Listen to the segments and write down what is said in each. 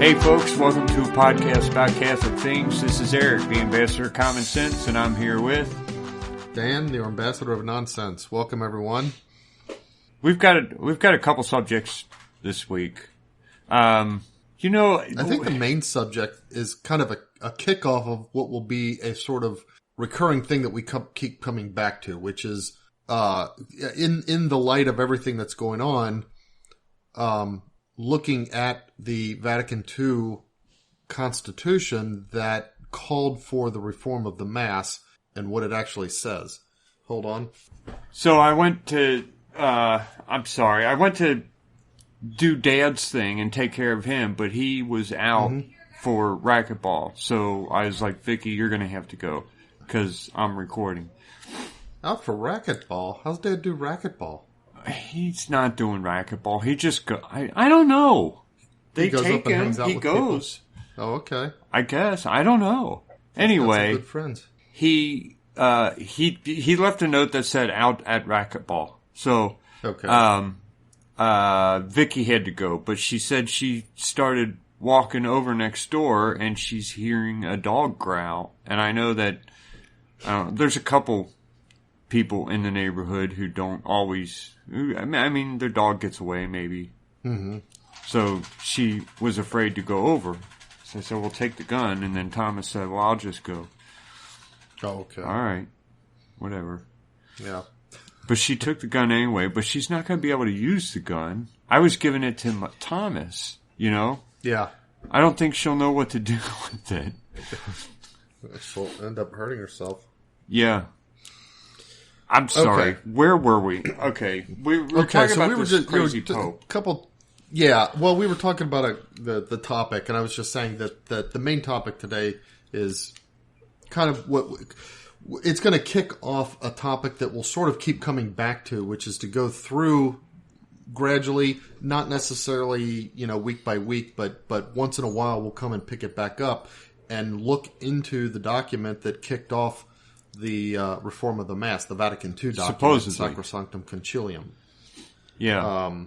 Hey folks, welcome to a podcast about Catholic things. This is Eric, the ambassador of common sense, and I'm here with Dan, the ambassador of nonsense. Welcome everyone. We've got a couple subjects this week. I think the main subject is kind of a kickoff of what will be a sort of recurring thing that we keep coming back to, which is in the light of everything that's going on, looking at the Vatican II Constitution that called for the reform of the Mass and what it actually says. Hold on. So I went to do Dad's thing and take care of him, but he was out for racquetball. So I was like, Vicky, you're going to have to go because I'm recording. Out for racquetball? How's Dad do racquetball? He's not doing racquetball. He just go. I don't know. They goes take up and him. hangs out He with goes. People. Oh, okay. I guess. I don't know. Anyway, good friends. He left a note that said out at racquetball. So okay. Vicky had to go, but she said she started walking over next door and she's hearing a dog growl. And I know that there's a couple people in the neighborhood who don't always. I mean, their dog gets away, maybe. Mm-hmm. So she was afraid to go over. So I said, well, take the gun. And then Thomas said, well, I'll just go. Oh, okay. All right. Whatever. Yeah. But she took the gun anyway, but she's not going to be able to use the gun. I was giving it to Thomas, Yeah. I don't think she'll know what to do with it. She'll end up hurting herself. Yeah. I'm sorry. Okay. Where were we? Okay. We were talking about this crazy pope. Well, we were talking about the topic, and I was just saying that the main topic today is kind of what it's going to kick off a topic that we'll sort of keep coming back to, which is to go through gradually, not necessarily, week by week, but once in a while we'll come and pick it back up and look into the document that kicked off the reform of the Mass, the Vatican II document, supposedly Sacrosanctum Concilium. Yeah.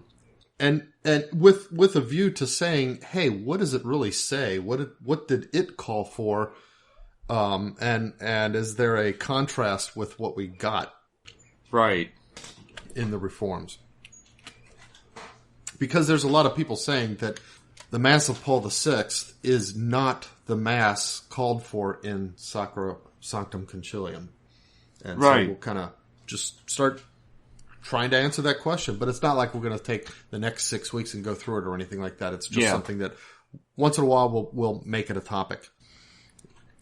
And with a view to saying, hey, what does it really say? What did it call for? And is there a contrast with what we got? Right. In the reforms? Because there's a lot of people saying that the Mass of Paul VI is not the Mass called for in Sacrosanctum Concilium. And right. So we'll kind of just start trying to answer that question. But it's not like we're going to take the next 6 weeks and go through it or anything like that. It's just something that once in a while we'll make it a topic.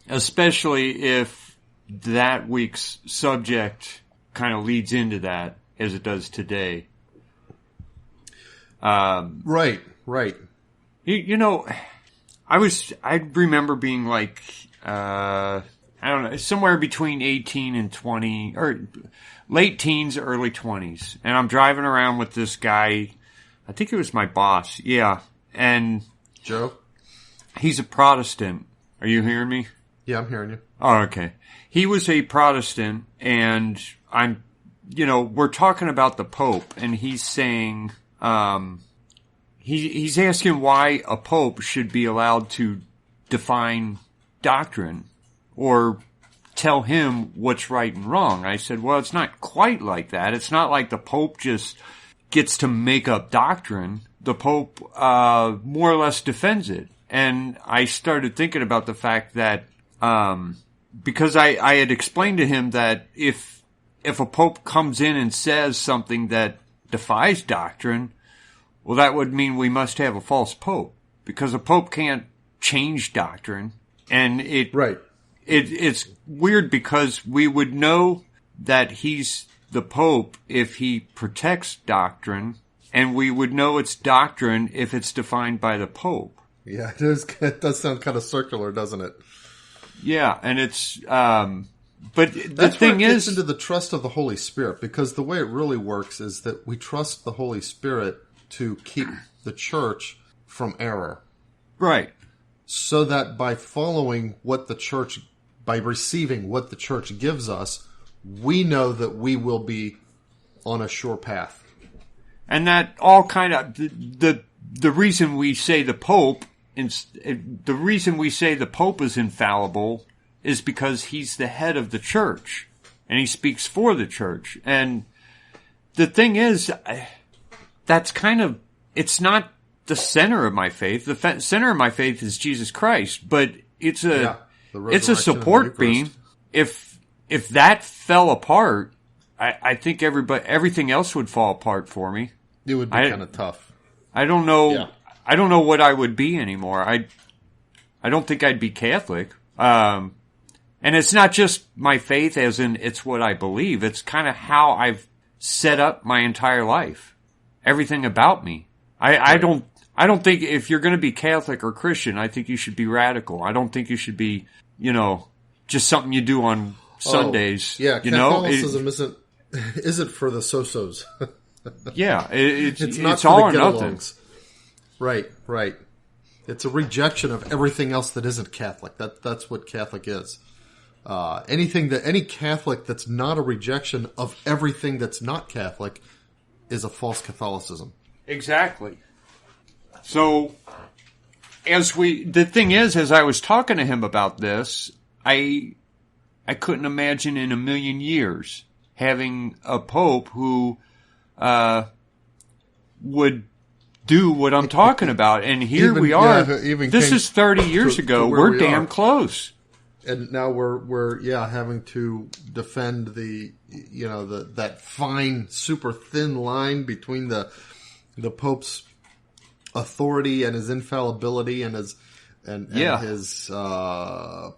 Especially if that week's subject kind of leads into that as it does today. Right. I remember being like, I don't know, somewhere between 18 and 20, or late teens, early 20s. And I'm driving around with this guy, I think it was my boss, and Joe? He's a Protestant. Are you hearing me? Yeah, I'm hearing you. Oh, okay. He was a Protestant, and we're talking about the Pope, and he's saying, he's asking why a Pope should be allowed to define doctrine or tell him what's right and wrong. I said, well, it's not quite like that. It's not like the Pope just gets to make up doctrine. The Pope, more or less defends it. And I started thinking about the fact that, because I had explained to him that if a Pope comes in and says something that defies doctrine, well, that would mean we must have a false Pope, because a Pope can't change doctrine. And it's weird because we would know that he's the Pope if he protects doctrine, and we would know it's doctrine if it's defined by the Pope. Yeah, it does sound kind of circular, doesn't it? Yeah, and it's, but the That's thing where it is, gets into the trust of the Holy Spirit, because the way it really works is that we trust the Holy Spirit to keep the church from error. Right. So that by following what the church, by receiving what the church gives us, we know that we will be on a sure path. And that all kind of, the reason we say the Pope the reason we say the Pope is infallible is because he's the head of the church and he speaks for the church. And the thing is, that's kind of, it's not the center of my faith. The center of my faith is Jesus Christ, but it's a support beam. If that fell apart, I think everything else would fall apart for me. It would be kind of tough. I don't know. Yeah. I don't know what I would be anymore. I don't think I'd be Catholic. And it's not just my faith as in it's what I believe. It's kind of how I've set up my entire life. Everything about me. I don't think if you're going to be Catholic or Christian, I think you should be radical. I don't think you should be, just something you do on Sundays. Yeah, Catholicism isn't for the so-sos. Yeah, it's not it's all or nothing. Right. It's a rejection of everything else that isn't Catholic. That's what Catholic is. Any Catholic that's not a rejection of everything that's not Catholic is a false Catholicism. Exactly. So, the thing is, as I was talking to him about this, I couldn't imagine in a million years having a pope who would do what I'm talking about. And here we are. This is 30 years ago. We're damn close. And now we're having to defend that fine, super thin line between the Pope's authority and his infallibility and his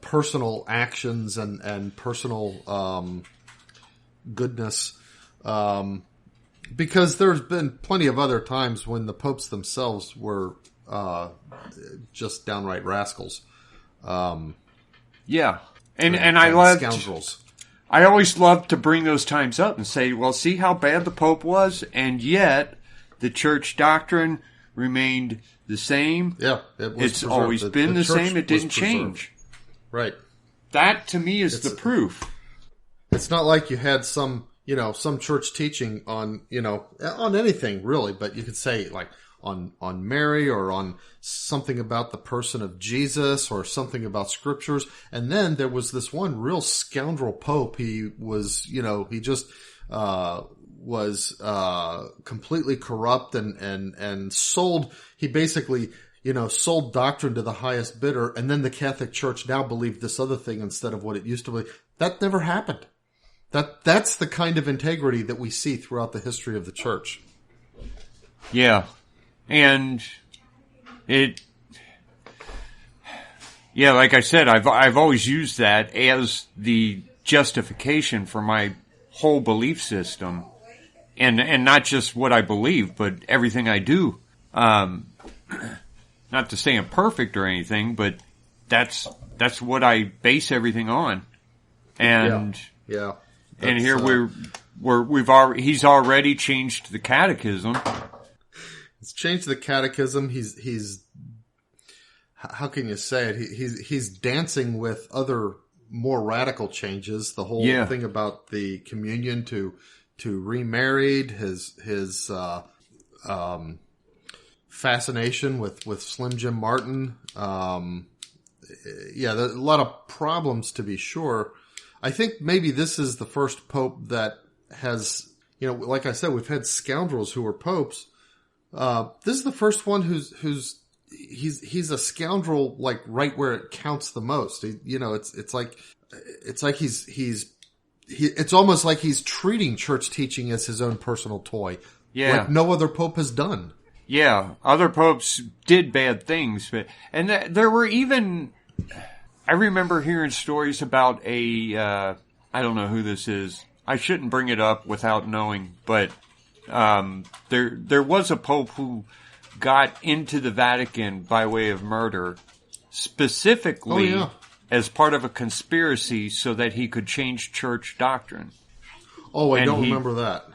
personal actions and personal goodness. Because there's been plenty of other times when the popes themselves were just downright rascals. Yeah, and I loved scoundrels. I always loved to bring those times up and say, well, see how bad the Pope was, and yet the church doctrine remained the same. Yeah, it's always been the same. It didn't change. Right. That to me is the proof. It's not like you had some church teaching on anything really, but you could say like on Mary or on something about the person of Jesus or something about scriptures. And then there was this one real scoundrel pope. He was, he just was completely corrupt and sold. He basically sold doctrine to the highest bidder. And then the Catholic Church now believed this other thing instead of what it used to be. That never happened. That's the kind of integrity that we see throughout the history of the church. Yeah. And like I said, I've always used that as the justification for my whole belief system. And not just what I believe, but everything I do. Not to say I'm perfect or anything, but that's what I base everything on. And yeah. And here he's already changed the catechism. He's changed the catechism. He's how can you say it? He's dancing with other more radical changes. The whole thing about the communion to remarried, his fascination with Slim Jim Martin. There's a lot of problems to be sure. I think maybe this is the first pope that has, like I said, we've had scoundrels who were popes. This is the first one he's a scoundrel, like right where it counts the most. It's almost like he's treating church teaching as his own personal toy. Yeah. Like no other pope has done. Yeah. Other popes did bad things, and there were even, I remember hearing stories about I don't know who this is. I shouldn't bring it up without knowing, but there was a pope who got into the Vatican by way of murder, specifically as part of a conspiracy so that he could change church doctrine. Oh, I don't remember that.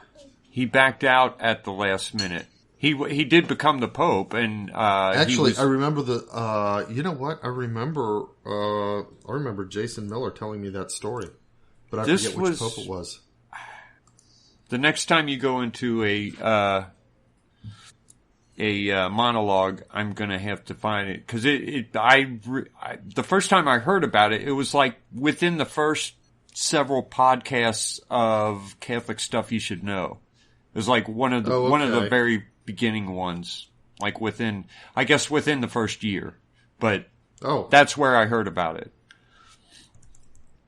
He backed out at the last minute. He did become the pope, and actually, I remember you know what? I remember Jason Miller telling me that story, but I forget which pope it was. The next time you go into a monologue, I'm going to have to find it. Because the first time I heard about it, it was like within the first several podcasts of Catholic Stuff You Should Know. It was like one of the very beginning ones, like within the first year. But that's where I heard about it.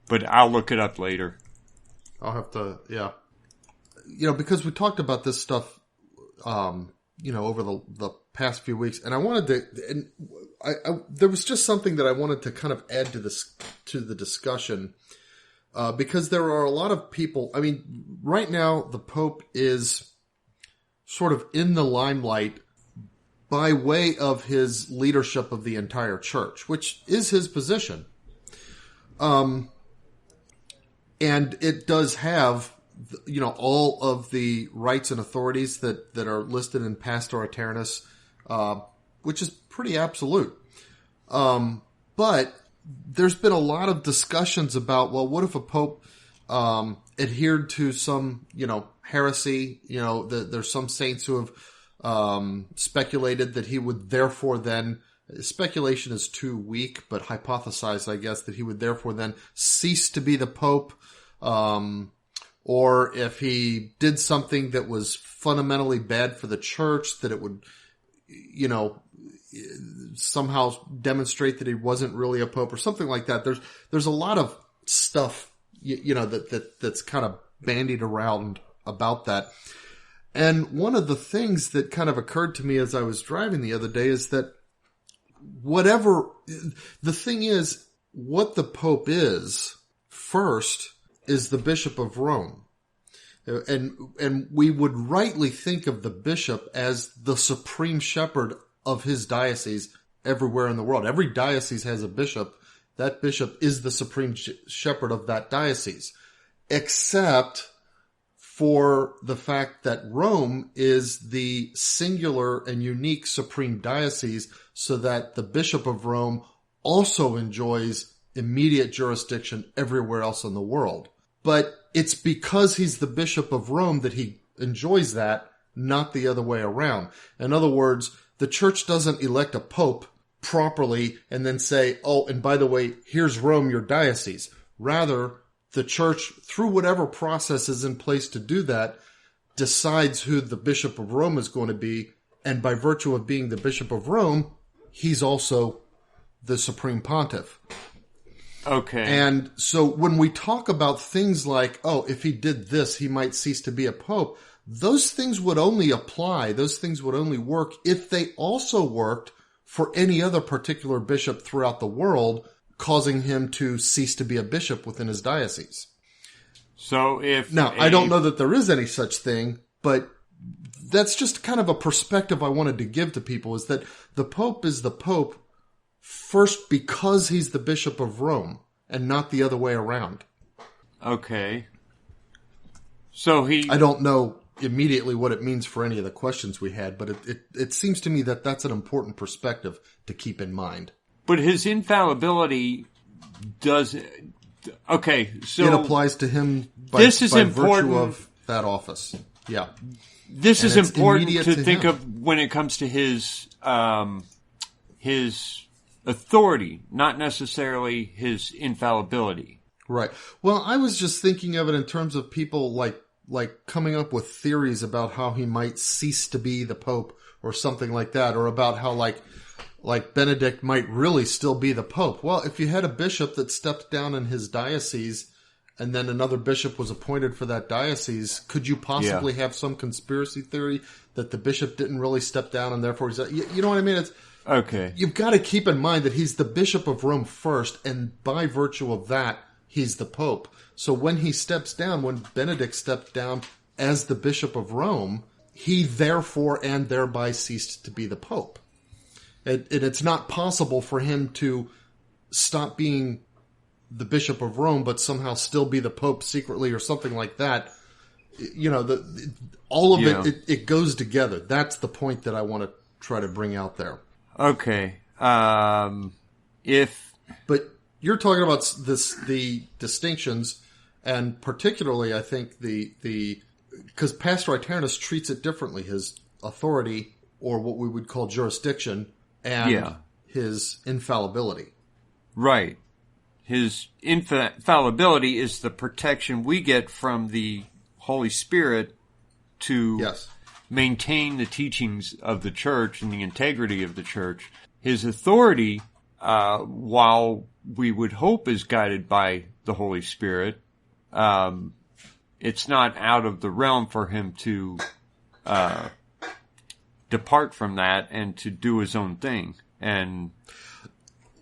But I'll look it up later. I'll have to, yeah. Because we talked about this stuff, over the past few weeks, and I wanted to, and there was just something that I wanted to kind of add to the discussion, because there are a lot of people. I mean, right now the Pope is sort of in the limelight by way of his leadership of the entire church, which is his position. And it does have, all of the rights and authorities that are listed in Pastor Aeternus, which is pretty absolute. But there's been a lot of discussions about, well, what if a pope adhered to some, heresy? There's some saints who have speculated that he would therefore then, speculation is too weak, but hypothesized, I guess, that he would therefore then cease to be the pope. Or if he did something that was fundamentally bad for the church, that it would, somehow demonstrate that he wasn't really a pope or something like that. There's a lot of stuff, that's kind of bandied around about that. And one of the things that kind of occurred to me as I was driving the other day is that the thing is, what the Pope first is the Bishop of Rome. And we would rightly think of the bishop as the supreme shepherd of his diocese everywhere in the world. Every diocese has a bishop. That bishop is the supreme shepherd of that diocese, except for the fact that Rome is the singular and unique supreme diocese, so that the Bishop of Rome also enjoys immediate jurisdiction everywhere else in the world. But it's because he's the Bishop of Rome that he enjoys that, not the other way around. In other words, the church doesn't elect a pope properly and then say, oh, and by the way, here's Rome, your diocese. Rather, the church, through whatever process is in place to do that, decides who the Bishop of Rome is going to be. And by virtue of being the Bishop of Rome, he's also the Supreme Pontiff. Okay. And so when we talk about things like, oh, if he did this, he might cease to be a pope, those things would only apply, those things would only work if they also worked for any other particular bishop throughout the world, causing him to cease to be a bishop within his diocese. So I don't know that there is any such thing, but that's just kind of a perspective I wanted to give to people, is that the Pope is the Pope first because he's the Bishop of Rome, and not the other way around. Okay. So I don't know immediately what it means for any of the questions we had, but it seems to me that that's an important perspective to keep in mind. But his infallibility does... Okay, so... It applies to him by virtue of that office. Yeah. This is important to think of when it comes to his authority, not necessarily his infallibility. Right. Well, I was just thinking of it in terms of people like coming up with theories about how he might cease to be the Pope or something like that, or about how like Benedict might really still be the Pope. Well, if you had a bishop that stepped down in his diocese and then another bishop was appointed for that diocese, could you possibly have some conspiracy theory that the bishop didn't really step down and therefore he's... You know what I mean? Okay. You've got to keep in mind that he's the Bishop of Rome first, and by virtue of that, he's the Pope. So when he steps down, when Benedict stepped down as the Bishop of Rome, he therefore and thereby ceased to be the Pope. And it's not possible for him to stop being the Bishop of Rome, but somehow still be the Pope secretly or something like that. All of it goes together. That's the point that I want to try to bring out there. Okay. But you're talking about the distinctions, and particularly, I think because Pastor Aeternus treats it differently. His authority or what we would call jurisdiction, and his infallibility. Right. His infallibility is the protection we get from the Holy Spirit to maintain the teachings of the church and the integrity of the church. His authority, while we would hope is guided by the Holy Spirit, it's not out of the realm for him to depart from that and to do his own thing. And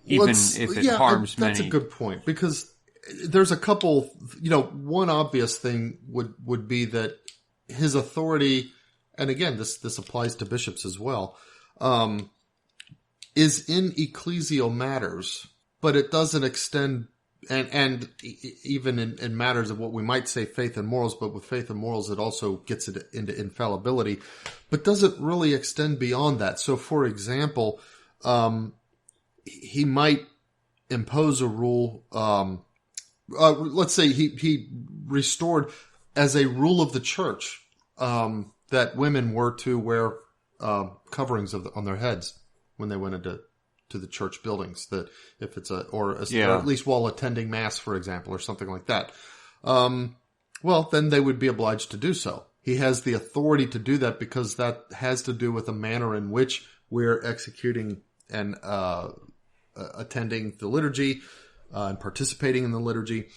even if it harms many. That's a good point, because there's a couple, one obvious thing would be that his authority, and again, this applies to bishops as well, is in ecclesial matters, but it doesn't extend, and even in matters of what we might say faith and morals, but with faith and morals, it also gets it into infallibility, but doesn't really extend beyond that. So, for example, he might impose a rule, let's say he restored as a rule of the church, that women were to wear coverings on their heads when they went into the church buildings. That if it's or at least while attending mass, for example, or something like that. Well, then they would be obliged to do so. He has the authority to do that because that has to do with the manner in which we're executing and attending the liturgy and participating in the liturgy.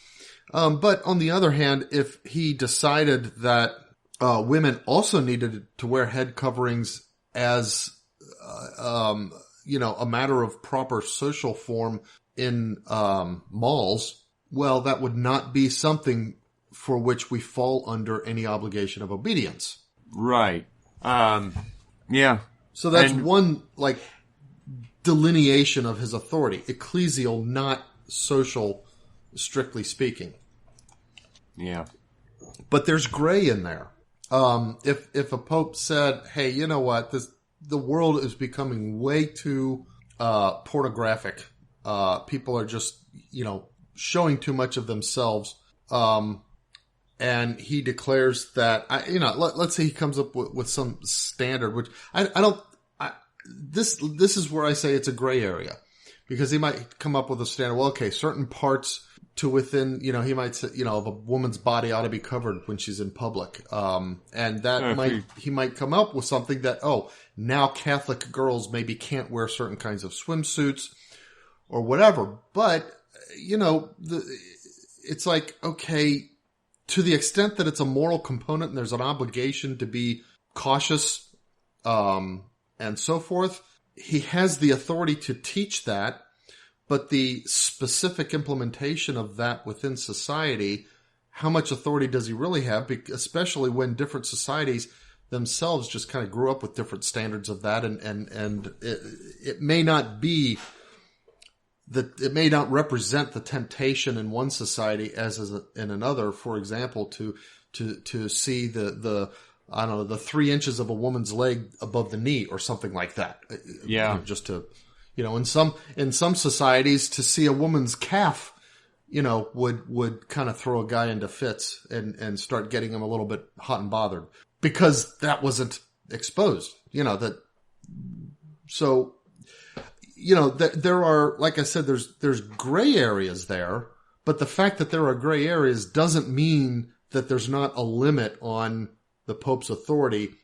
But on the other hand, if he decided that women also needed to wear head coverings as a matter of proper social form in malls, well, that would not be something for which we fall under any obligation of obedience. Right. Yeah. So that's one, delineation of his authority. Ecclesial, not social, strictly speaking. Yeah. But there's gray in there. If a pope said, hey, you know what, the world is becoming way too pornographic. People are just, showing too much of themselves. And he declares that, let's say he comes up with some standard, which this is where I say it's a gray area, because he might come up with a standard. Well, okay, certain parts to within, he might say, of a woman's body ought to be covered when she's in public. And that he might come up with something that, now Catholic girls maybe can't wear certain kinds of swimsuits or whatever. But, it's like, okay, to the extent that it's a moral component and there's an obligation to be cautious, and so forth, he has the authority to teach that, but the specific implementation of that within society, how much authority does he really have? Especially when different societies themselves just kind of grew up with different standards of that, and it may not be that it may not represent the temptation in one society as in another. For example, to see the 3 inches of a woman's leg above the knee or something like that. Yeah. Just to, in some societies, to see a woman's calf, would kind of throw a guy into fits and start getting him a little bit hot and bothered because that wasn't exposed, so, there are, like I said, there's gray areas there, but the fact that there are gray areas doesn't mean that there's not a limit on the Pope's authority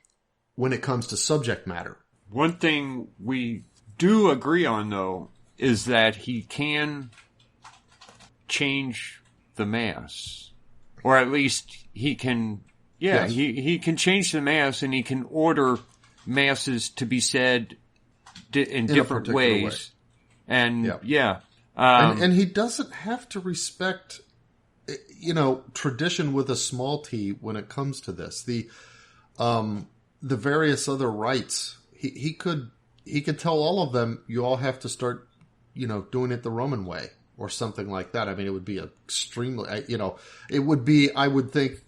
when it comes to subject matter. One thing we do agree on, though, is that he can change the Mass. Or at least he can, yes. he can change the Mass, and he can order Masses to be said in different ways. Way. And, and he doesn't have to respect tradition with a small t when it comes to this. The various other rites, he could tell all of them, you all have to start, doing it the Roman way or something like that. I mean, it would be extremely, it would be, I would think,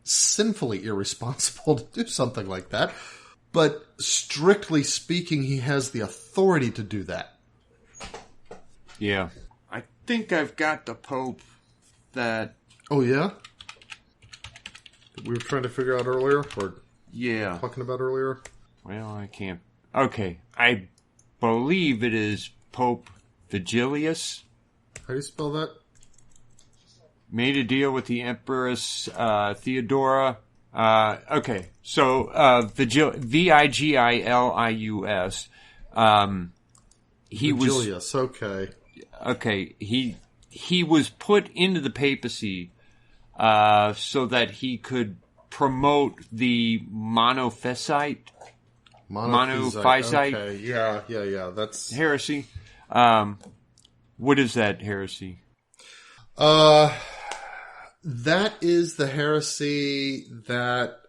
sinfully irresponsible to do something like that. But strictly speaking, he has the authority to do that. Yeah. I think I've got the Pope that... Oh, yeah? That we were trying to figure out earlier? Or yeah. Talking about earlier? Well, I can't. Okay, I believe it is Pope Vigilius. How do you spell that? Made a deal with the Empress Theodora. Okay, so Vigilius. He Vigilius, was okay. Okay, he was put into the papacy so that he could promote the monophysite. Okay, yeah. That's heresy. What is that heresy? That is the heresy that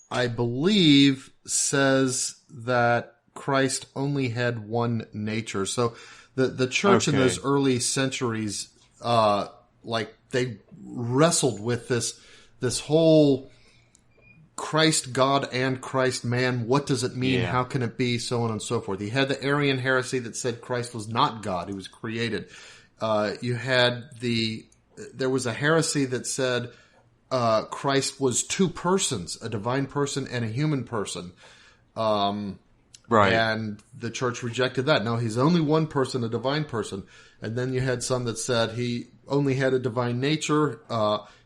I believe says that Christ only had one nature. So the church in those early centuries, they wrestled with this whole Christ God and Christ man. What does it mean? Yeah. How can it be? So on and so forth. You had the Arian heresy that said Christ was not God. He was created. You had there was a heresy that said Christ was two persons, a divine person and a human person. Right. And the church rejected that. No, he's only one person, a divine person. And then you had some that said he only had a divine nature.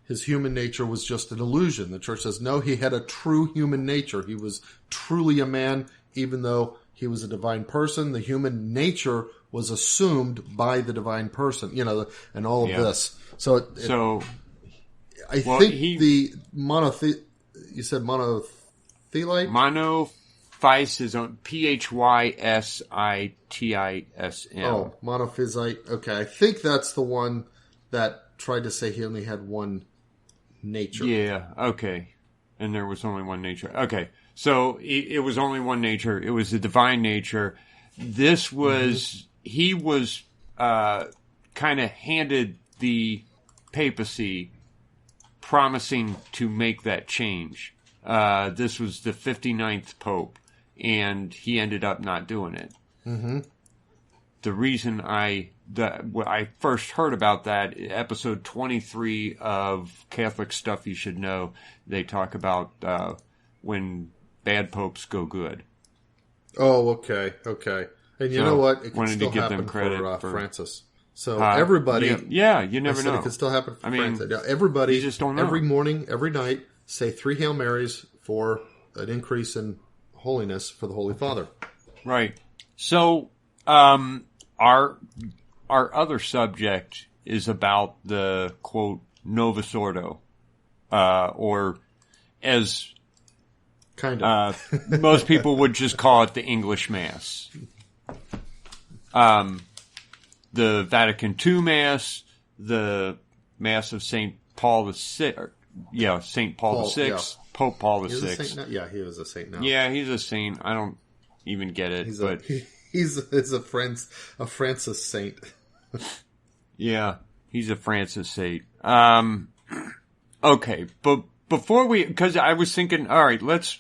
His human nature was just an illusion. The church says, no, he had a true human nature. He was truly a man, even though he was a divine person. The human nature was assumed by the divine person, and all of this. So I think the you said monothelite? Monophysism, Physism. Oh, monophysite. Okay, I think that's the one that tried to say he only had one nature. Yeah, okay. And there was only one nature. Okay, so it was only one nature. It was the divine nature. This was, he was kind of handed the papacy promising to make that change. This was the 59th Pope, and he ended up not doing it. Mm-hmm. The reason I first heard about that, episode 23 of Catholic Stuff You Should Know, they talk about when bad popes go good. Oh, okay. And you know what? It wanted still to give happen them credit for Francis. So everybody... Yeah, you never know. It could still happen for Francis. Now, everybody, you just don't know. Every morning, every night, say 3 Hail Marys for an increase in holiness for the Holy Father. Right. So, our other subject is about the, quote, Novus Ordo, or as kind of most people would just call it the English Mass. The Vatican II Mass, the Mass of St. Paul VI, St. Paul VI, Pope Paul VI. Yeah, he was a saint now. Yeah, he's a saint. I don't even get it, he's a Francis saint. Yeah, he's a Francis saint. Okay, but before because I was thinking, all right, let's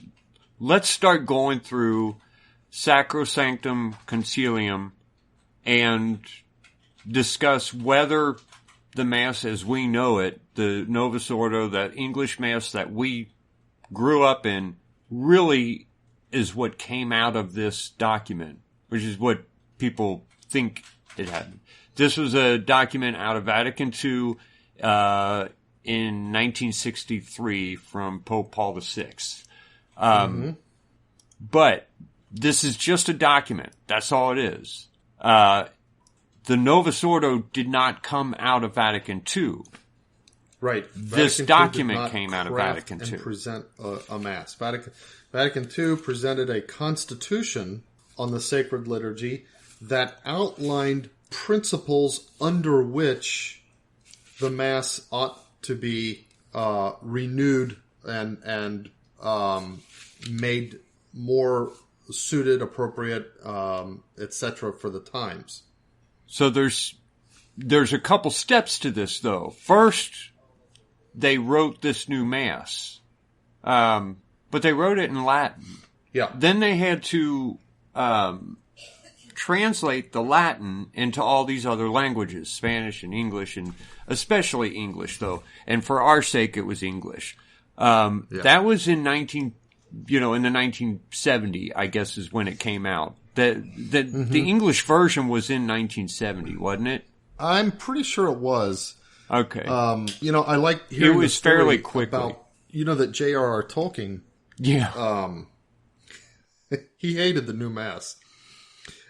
start going through Sacrosanctum Concilium and discuss whether the Mass as we know it, the Novus Ordo, that English Mass that we grew up in, really is what came out of this document, which is what people think it happened. This was a document out of Vatican II in 1963 from Pope Paul VI. But this is just a document. That's all it is. The Novus Ordo did not come out of Vatican II. Right. This document came out of Vatican II. And present a Mass. Vatican II presented a constitution on the Sacred Liturgy that outlined principles under which the Mass ought to be renewed and made more suited, appropriate, etc. for the times. So there's a couple steps to this, though. First, they wrote this new Mass, but they wrote it in Latin. Yeah. Then they had to translate the Latin into all these other languages, Spanish and English, and especially English, though. And for our sake, it was English. That was in in the 1970, I guess is when it came out. The English version was in 1970, wasn't it? I'm pretty sure it was. Okay. I like hearing it was the story fairly quickly. about, that J.R.R. Tolkien, he hated the new Mass.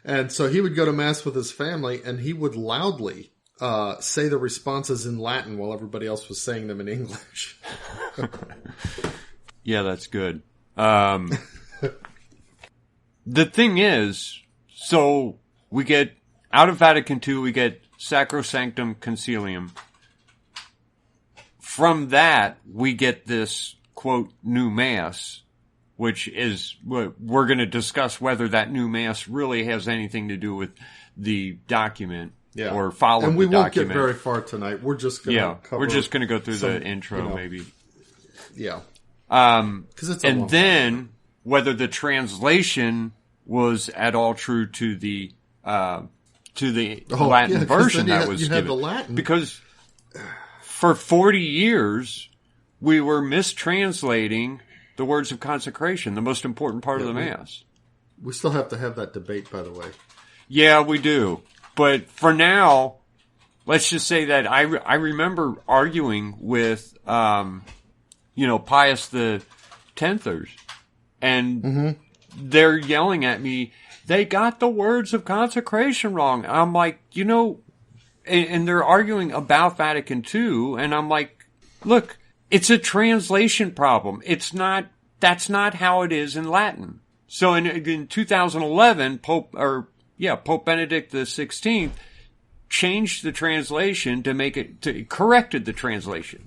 And so he would go to Mass with his family, and he would loudly say the responses in Latin while everybody else was saying them in English. Yeah, that's good. The thing is, so we get, out of Vatican II, we get Sacrosanctum Concilium. From that, we get this, quote, new Mass, which is, we're going to discuss whether that new Mass really has anything to do with the document or follow the document. And we won't get very far tonight. We're just going to cover we're just going to go through the intro, maybe. Yeah. And then whether the translation was at all true to the Latin version that was given. The Latin. Because for 40 years, we were mistranslating the words of consecration, the most important part of the Mass. We still have to have that debate, by the way. Yeah, we do. But for now, let's just say that I remember arguing with, Pius the Tenthers, and they're yelling at me, they got the words of consecration wrong. And I'm like, and they're arguing about Vatican II, and I'm like, look, it's a translation problem. That's not how it is in Latin. So in 2011, Pope Benedict XVI changed the translation corrected the translation.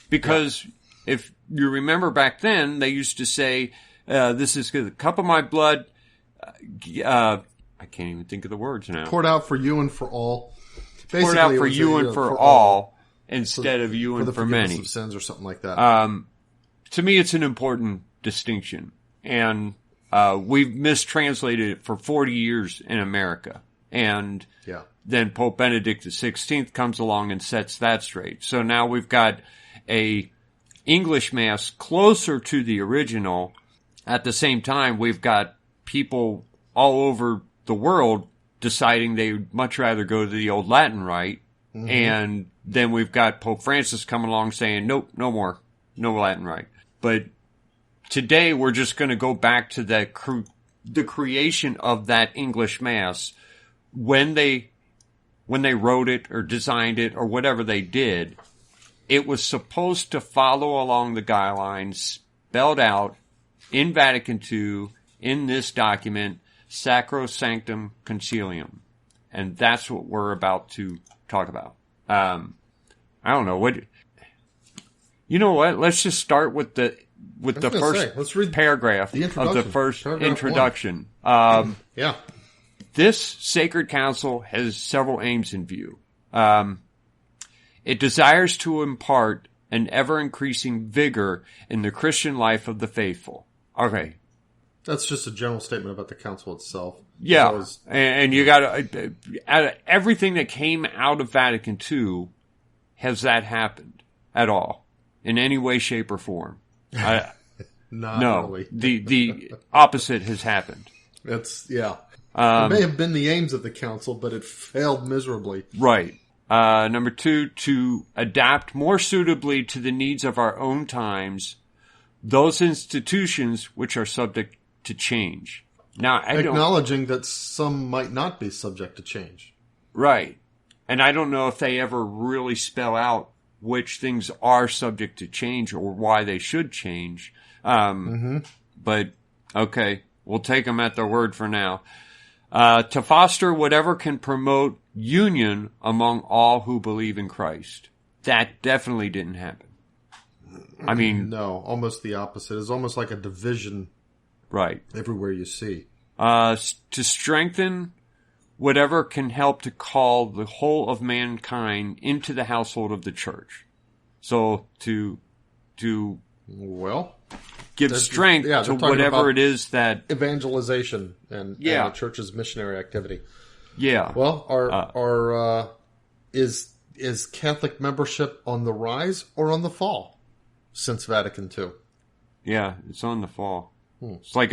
Because if you remember back then, they used to say, this is the cup of my blood. I can't even think of the words now. Poured out for you and for all. Basically, poured out for you and for all instead of you and for many. Of sins or something like that. To me, it's an important distinction. And we've mistranslated it for 40 years in America. And then Pope Benedict XVI comes along and sets that straight. So now we've got a English Mass closer to the original. At the same time, we've got people all over the world deciding they would much rather go to the old Latin rite. And then we've got Pope Francis coming along saying, nope, no more. No Latin rite. But today we're just going to go back to the creation of that English Mass. When they wrote it or designed it or whatever they did, it was supposed to follow along the guidelines spelled out in Vatican II, in this document, Sacrosanctum Concilium. And that's what we're about to talk about. I don't know what. You know what? Let's just start with the first paragraph of the first introduction. This sacred council has several aims in view. It desires to impart an ever-increasing vigor in the Christian life of the faithful. Okay. That's just a general statement about the council itself. Yeah, and you got to, out of everything that came out of Vatican II, has that happened at all? In any way, shape, or form? No, really. The opposite has happened. It may have been the aims of the council, but it failed miserably. Right. Number 2, to adapt more suitably to the needs of our own times those institutions which are subject to change. Now, acknowledging that some might not be subject to change. Right. And I don't know if they ever really spell out which things are subject to change or why they should change. But, okay, we'll take them at their word for now. To foster whatever can promote union among all who believe in Christ. That definitely didn't happen. I mean... No, almost the opposite. It's almost like a division. Right. Everywhere you see. To strengthen whatever can help to call the whole of mankind into the household of the church. So to give strength to whatever it is that evangelization and the church's missionary activity. Yeah. Well, is Catholic membership on the rise or on the fall since Vatican II? Yeah, it's on the fall. It's like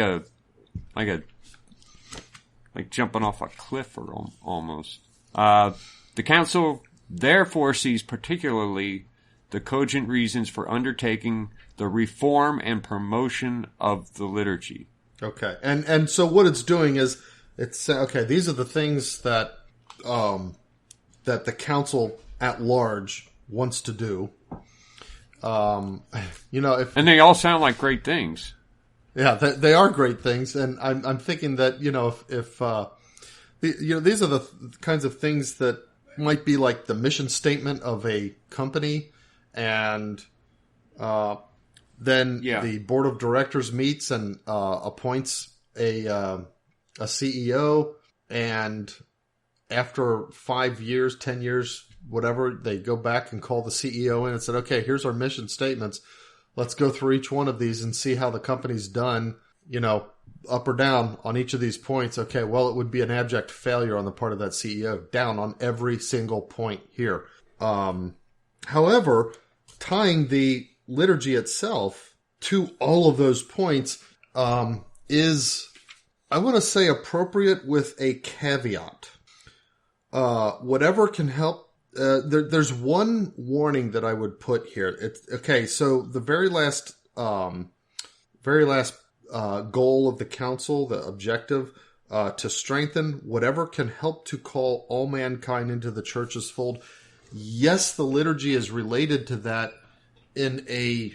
jumping off a cliff or almost. The council therefore sees particularly the cogent reasons for undertaking the reform and promotion of the liturgy. Okay, and so what it's doing is it's okay. These are the things that that the council at large wants to do. And they all sound like great things. Yeah, they are great things, and I'm thinking that if these are the kinds of things that might be like the mission statement of a company, and then the board of directors meets and appoints a CEO, and after 5 years, 10 years, whatever, they go back and call the CEO in and said, okay, here's our mission statements. Let's go through each one of these and see how the company's done, up or down on each of these points. Okay, well, it would be an abject failure on the part of that CEO. Down on every single point here. However, tying the liturgy itself to all of those points is, I want to say, appropriate with a caveat. Whatever can help. There's one warning that I would put here. So the very last goal of the council, the objective, to strengthen whatever can help to call all mankind into the church's fold. Yes, the liturgy is related to that in a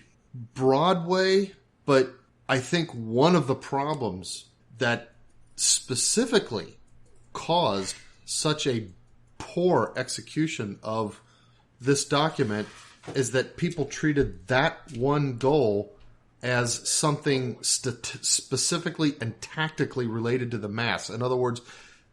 broad way, but I think one of the problems that specifically caused such a poor execution of this document is that people treated that one goal as something specifically and tactically related to the Mass. In other words,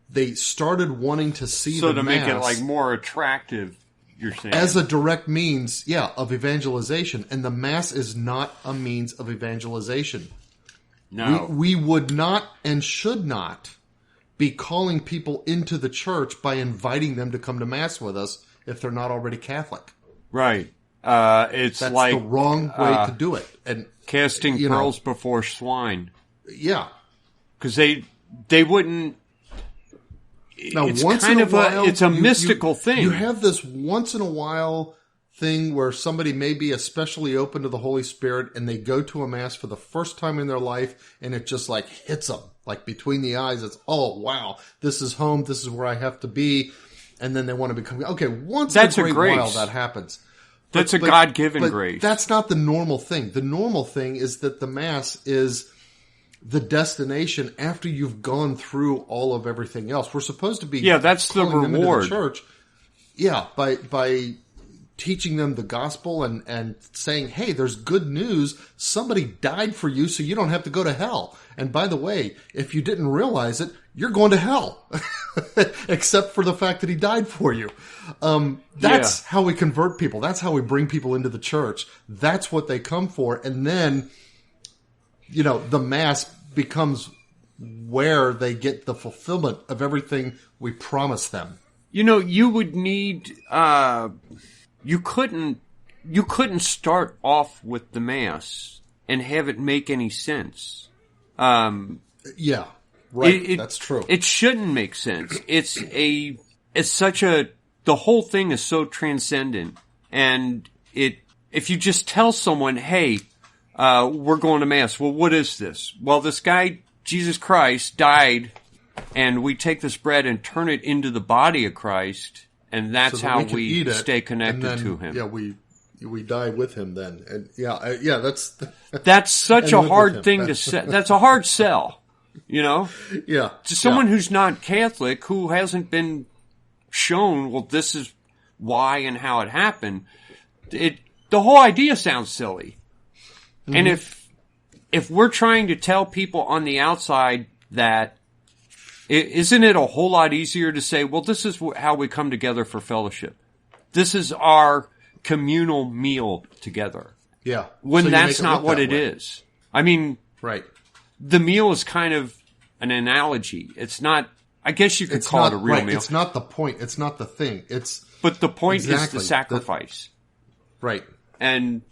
they started wanting to see the Mass... So to make it like more attractive, you're saying? As a direct means, of evangelization. And the Mass is not a means of evangelization. No. We would not and should not be calling people into the church by inviting them to come to Mass with us if they're not already Catholic. Right. That's like the wrong way to do it. And casting pearls before swine. Yeah. Because they wouldn't... Now, it's once kind in a of while, it's a mystical thing. You have this once in a while thing where somebody may be especially open to the Holy Spirit and they go to a Mass for the first time in their life and it just like hits them. Like between the eyes, it's, oh, wow, this is home, this is where I have to be. And then they want to become, okay, once in a great while that happens. That's a God-given grace. That's not the normal thing. The normal thing is that the Mass is the destination after you've gone through all of everything else. We're supposed to be that's the reward. Them into the church. Yeah, by teaching them the gospel and saying, hey, there's good news. Somebody died for you so you don't have to go to hell. And by the way, if you didn't realize it, you're going to hell. Except for the fact that he died for you. That's how we convert people. That's how we bring people into the church. That's what they come for. And then, the Mass becomes where they get the fulfillment of everything we promise them. You would need... You couldn't start off with the Mass and have it make any sense. Yeah, right. That's true. It shouldn't make sense. The whole thing is so transcendent, and if you just tell someone, hey, we're going to Mass. Well, what is this? Well, this guy, Jesus Christ, died, and we take this bread and turn it into the body of Christ. And that's how we stay connected to him. Yeah, we die with him then. And that's such a hard thing to say. That's a hard sell, Yeah. To someone who's not Catholic, who hasn't been shown, well, this is why and how it happened. The whole idea sounds silly. Mm-hmm. And if we're trying to tell people on the outside that, isn't it a whole lot easier to say, well, this is how we come together for fellowship. This is our communal meal together. Yeah. When that's not what it is. I mean, right. The meal is kind of an analogy. It's not, I guess you could call it a real meal. It's not the point. It's not the thing. But the point is the sacrifice. Right. And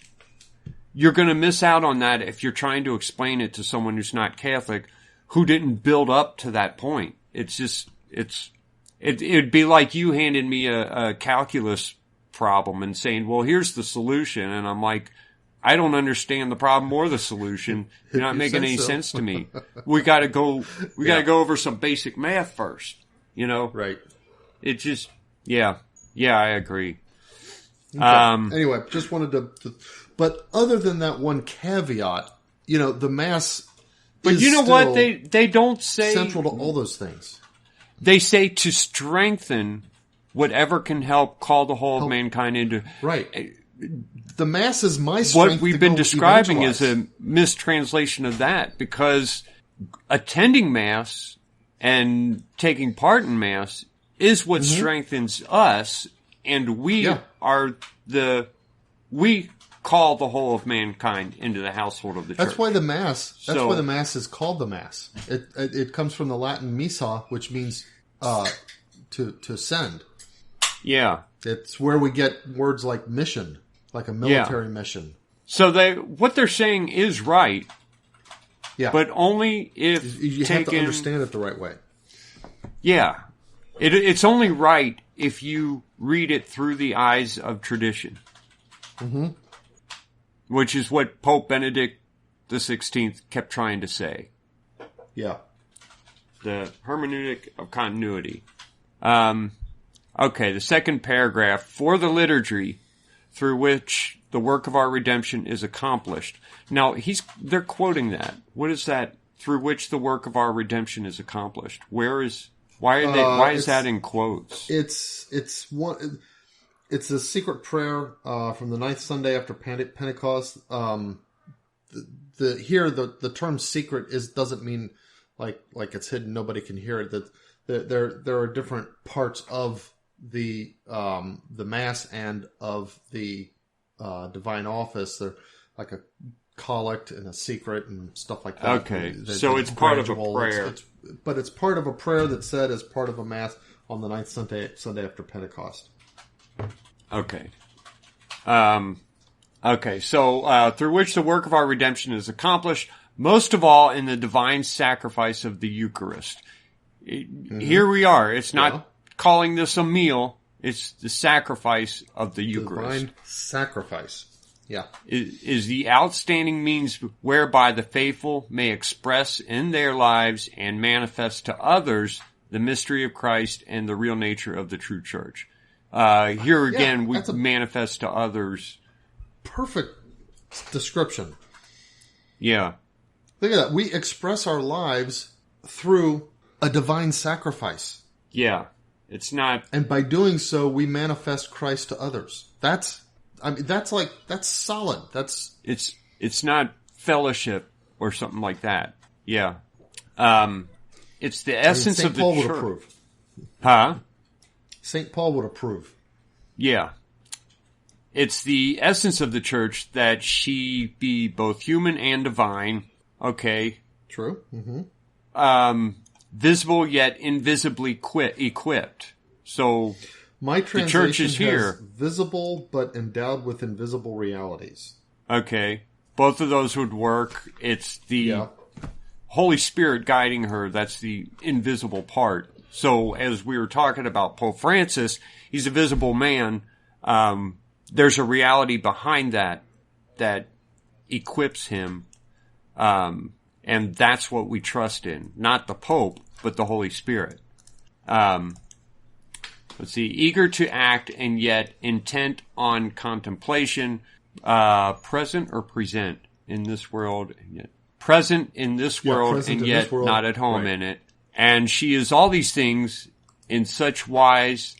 you're going to miss out on that if you're trying to explain it to someone who's not Catholic, who didn't build up to that point. It'd be like you handing me a calculus problem and saying, well, here's the solution. And I'm like, I don't understand the problem or the solution. You're not making any sense to me. We got to go over some basic math first, Right. It just, yeah, I agree. Okay. Anyway, just wanted to, but other than that one caveat, the Mass But is you know what? They don't say central to all those things. They say to strengthen whatever can help call the whole of mankind into... Right. The Mass is my strength. What we've been describing is a mistranslation of that, because attending Mass and taking part in Mass is what strengthens us, and we call the whole of mankind into the household of the church. That's why the Mass is called the Mass. It comes from the Latin missa, which means to send. Yeah. It's where we get words like mission, like a military mission. So what they're saying is right. Yeah. But only if you have to understand it the right way. Yeah. It's only right if you read it through the eyes of tradition. Mm-hmm. Which is what Pope Benedict XVI kept trying to say. Yeah. The hermeneutic of continuity. Okay, the second paragraph. For the liturgy through which the work of our redemption is accomplished. Now, they're quoting that. What is that? Through which the work of our redemption is accomplished. Why is that in quotes? It's a secret prayer from the 9th Sunday after Pentecost. The term secret doesn't mean like it's hidden, nobody can hear it. That there are different parts of the Mass and of the divine office. They're like a collect and a secret and stuff like that. Okay, so it's part of a prayer. But it's part of a prayer that's said as part of a Mass on the 9th Sunday after Pentecost. Okay. So through which the work of our redemption is accomplished, most of all in the divine sacrifice of the Eucharist. Here we are. It's not calling this a meal. It's the sacrifice of the Eucharist. Divine sacrifice. Yeah. Is the outstanding means whereby the faithful may express in their lives and manifest to others the mystery of Christ and the real nature of the true church. Here again, we manifest to others. Perfect description. Yeah. Look at that. We express our lives through a divine sacrifice. Yeah. It's not... And by doing so, we manifest Christ to others. That's solid. It's not fellowship or something like that. Yeah. It's the essence of the church. St. Paul would approve. Huh? St. Paul would approve. Yeah. It's the essence of the church that she be both human and divine. Okay. True. Mm-hmm. Visible yet invisibly equipped. So my translation the church is here. Has visible but endowed with invisible realities. Okay. Both of those would work. It's the Holy Spirit guiding her. That's the invisible part. So as we were talking about Pope Francis, he's a visible man. There's a reality behind that equips him. And that's what we trust in. Not the Pope, but the Holy Spirit. Let's see. Eager to act and yet intent on contemplation. Present or present in this world. And yet present in this world and yet not at home in it. And she is all these things in such wise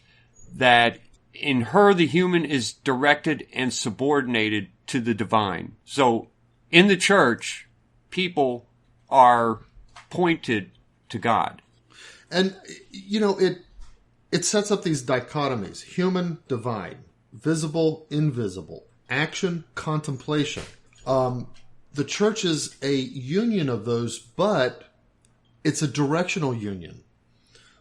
that in her the human is directed and subordinated to the divine. So in the church, people are pointed to God. And, it sets up these dichotomies. Human, divine. Visible, invisible. Action, contemplation. The church is a union of those, but it's a directional union.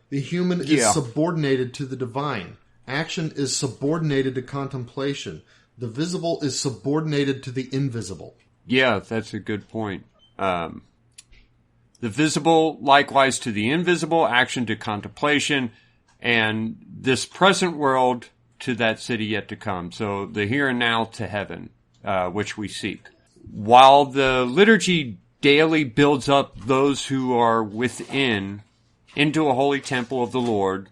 The human is subordinated to the divine. Action is subordinated to contemplation. the visible is subordinated to the invisible. Yeah, that's a good point. The visible, likewise to the invisible, action to contemplation, and this present world to that city yet to come. So the here and now to heaven, which we seek. While the liturgy daily builds up those who are within into a holy temple of the Lord,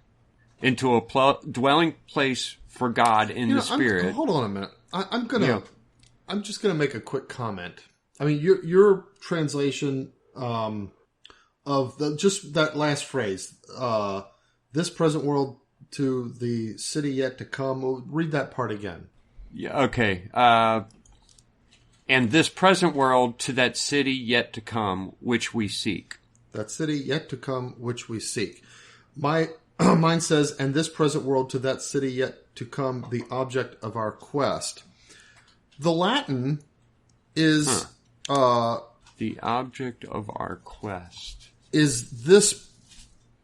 into a dwelling place for God in the Spirit. Hold on a minute. I'm just gonna make a quick comment. I mean, your translation of just that last phrase, this present world to the city yet to come. Read that part again. Yeah. Okay. And this present world to that city yet to come, which we seek. That city yet to come, which we seek. Mine says, and this present world to that city yet to come, the object of our quest. The Latin is... the object of our quest. Is this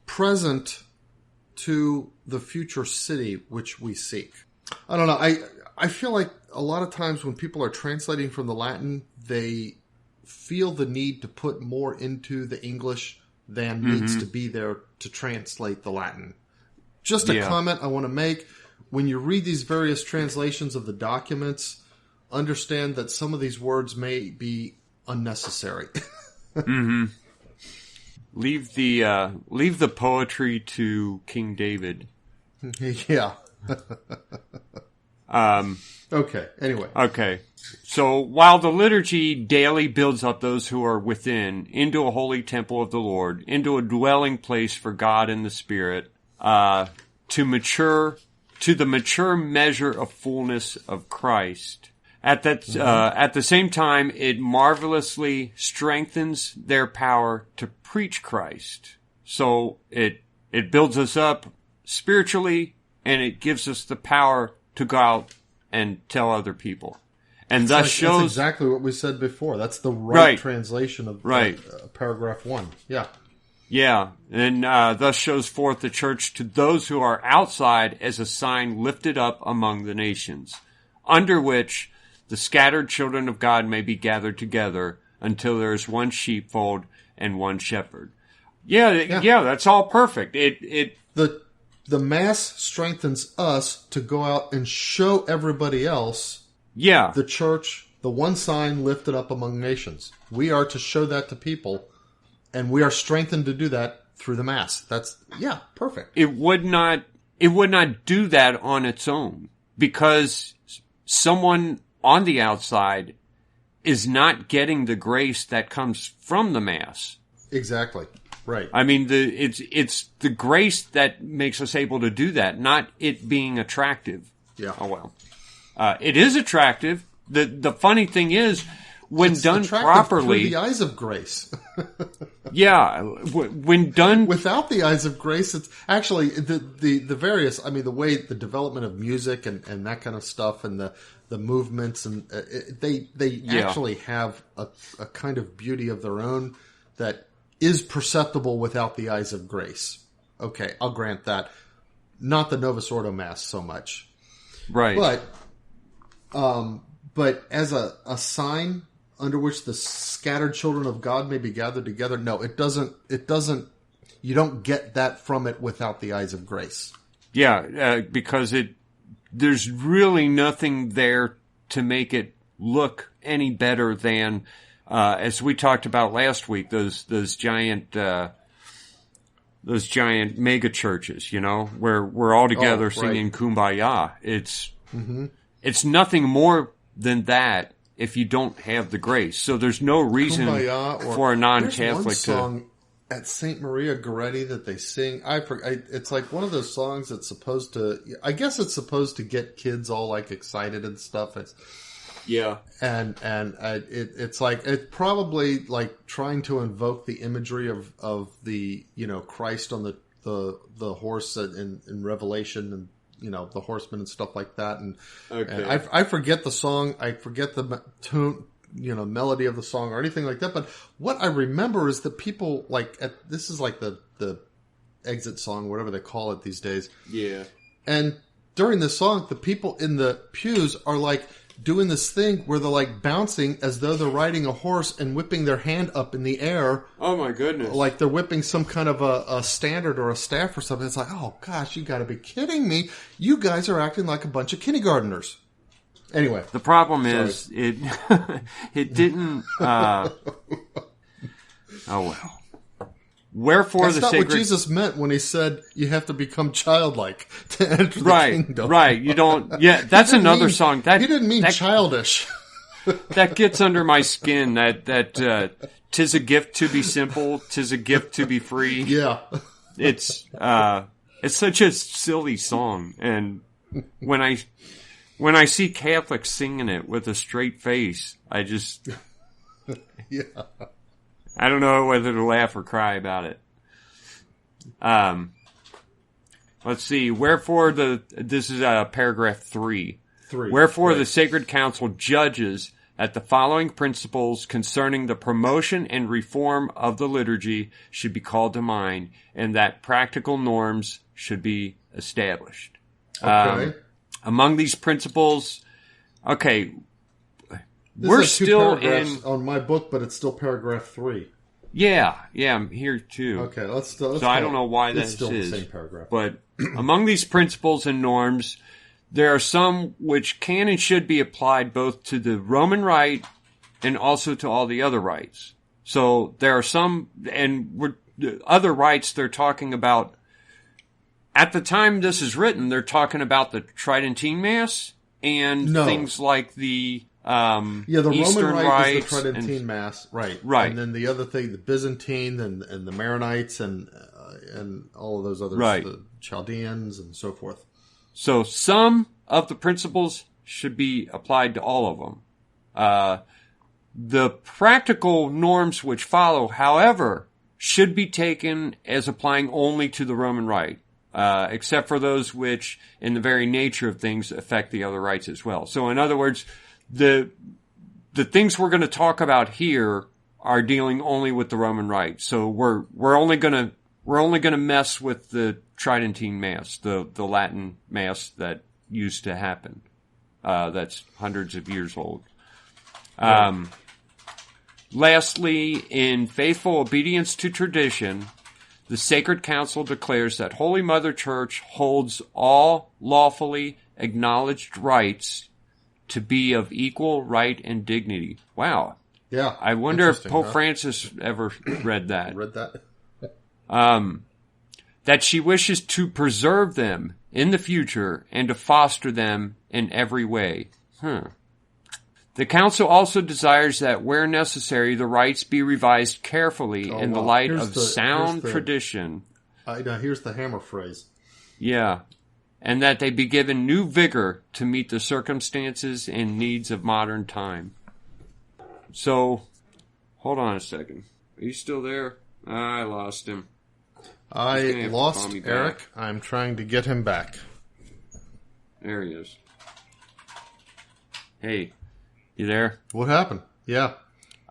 present to the future city which we seek? I don't know. I feel like a lot of times when people are translating from the Latin, they feel the need to put more into the English than needs to be there to translate the Latin. Just a comment I want to make. When you read these various translations of the documents, understand that some of these words may be unnecessary. Leave the poetry to King David. Yeah. Okay. Anyway. Okay. So while the liturgy daily builds up those who are within into a holy temple of the Lord, into a dwelling place for God in the Spirit, to the mature measure of fullness of Christ. At the same time, it marvelously strengthens their power to preach Christ. So it builds us up spiritually, and it gives us the power to go out and tell other people. And thus shows... That's exactly what we said before. That's the right translation of paragraph 1. Yeah. Yeah, and thus shows forth the church to those who are outside as a sign lifted up among the nations, under which the scattered children of God may be gathered together until there is one sheepfold and one shepherd. Yeah, that's all perfect. The Mass strengthens us to go out and show everybody else the church, the one sign lifted up among nations. We are to show that to people, and we are strengthened to do that through the Mass. That's, perfect. It would not do that on its own, because someone on the outside is not getting the grace that comes from the Mass. Exactly. Right. I mean, it's the grace that makes us able to do that, not it being attractive. Yeah. Oh, well. It is attractive. The funny thing is, when it's done properly... through the eyes of grace. When done... Without the eyes of grace, it's actually the various... I mean, the way the development of music and that kind of stuff and the movements, and they actually have a kind of beauty of their own that is perceptible without the eyes of grace. Okay, I'll grant that. Not the Novus Ordo Mass so much. Right. But as a sign under which the scattered children of God may be gathered together, no, it doesn't, you don't get that from it without the eyes of grace. Yeah, because there's really nothing there to make it look any better than, as we talked about last week, those giant mega churches, you know, where we're all together singing Kumbaya. It's nothing more than that if you don't have the grace. So there's no reason for a non-Catholic one song at St. Maria Goretti that they sing. It's like one of those songs that's supposed to, I guess it's supposed to get kids all like excited and stuff. It's like, it's probably like trying to invoke the imagery of the, you know, Christ on the horse in Revelation, and, you know, the horsemen and stuff like that. And I forget the song. I forget the tune, you know, melody of the song or anything like that. But what I remember is that people this is like the exit song, whatever they call it these days. Yeah. And during the song, the people in the pews are like doing this thing where they're like bouncing as though they're riding a horse and whipping their hand up in the air. Oh my goodness. Like they're whipping some kind of a standard or a staff or something. It's like, oh gosh, you gotta be kidding me. You guys are acting like a bunch of kindergartners. Anyway. The problem is it didn't oh well. Wherefore that's not what Jesus meant when he said you have to become childlike to enter the kingdom. Right. You don't. Yeah, that's another song. He didn't mean childish. That gets under my skin. That 'tis a gift to be simple, 'tis a gift to be free. Yeah. It's such a silly song, and when I see Catholics singing it with a straight face, I just yeah. I don't know whether to laugh or cry about it. Let's see. Wherefore this is paragraph 3. Wherefore the Sacred Council judges that the following principles concerning the promotion and reform of the liturgy should be called to mind, and that practical norms should be established. Okay. Among these principles, okay. We're still in on my book, but it's still paragraph 3. Yeah, I'm here too. Okay, let's so I don't know why that is. It's still the same paragraph. But among these principles and norms, there are some which can and should be applied both to the Roman Rite and also to all the other rites. So there are some, and other rites they're talking about. At the time this is written, they're talking about the Tridentine Mass and things like the the Eastern Roman Rite rites is the Tridentine Mass, right? Right. And then the other thing, the Byzantine and the Maronites and all of those others, the Chaldeans and so forth. So some of the principles should be applied to all of them. The practical norms which follow, however, should be taken as applying only to the Roman Rite. Except for those which, in the very nature of things, affect the other rites as well. So, in other words, the things we're going to talk about here are dealing only with the Roman Rite. So we're only going to mess with the Tridentine Mass, the Latin Mass that used to happen. That's hundreds of years old. Lastly, in faithful obedience to tradition, the Sacred Council declares that Holy Mother Church holds all lawfully acknowledged rights to be of equal right and dignity. Wow. Yeah. I wonder if Pope Francis ever read that. Read that? That she wishes to preserve them in the future and to foster them in every way. The Council also desires that, where necessary, the rites be revised carefully in the light of sound tradition. Now here's the hammer phrase. Yeah. And that they be given new vigor to meet the circumstances and needs of modern time. So, hold on a second. Are you still there? I lost him. I lost Eric. I'm trying to get him back. There he is. Hey, you there? What happened? Yeah.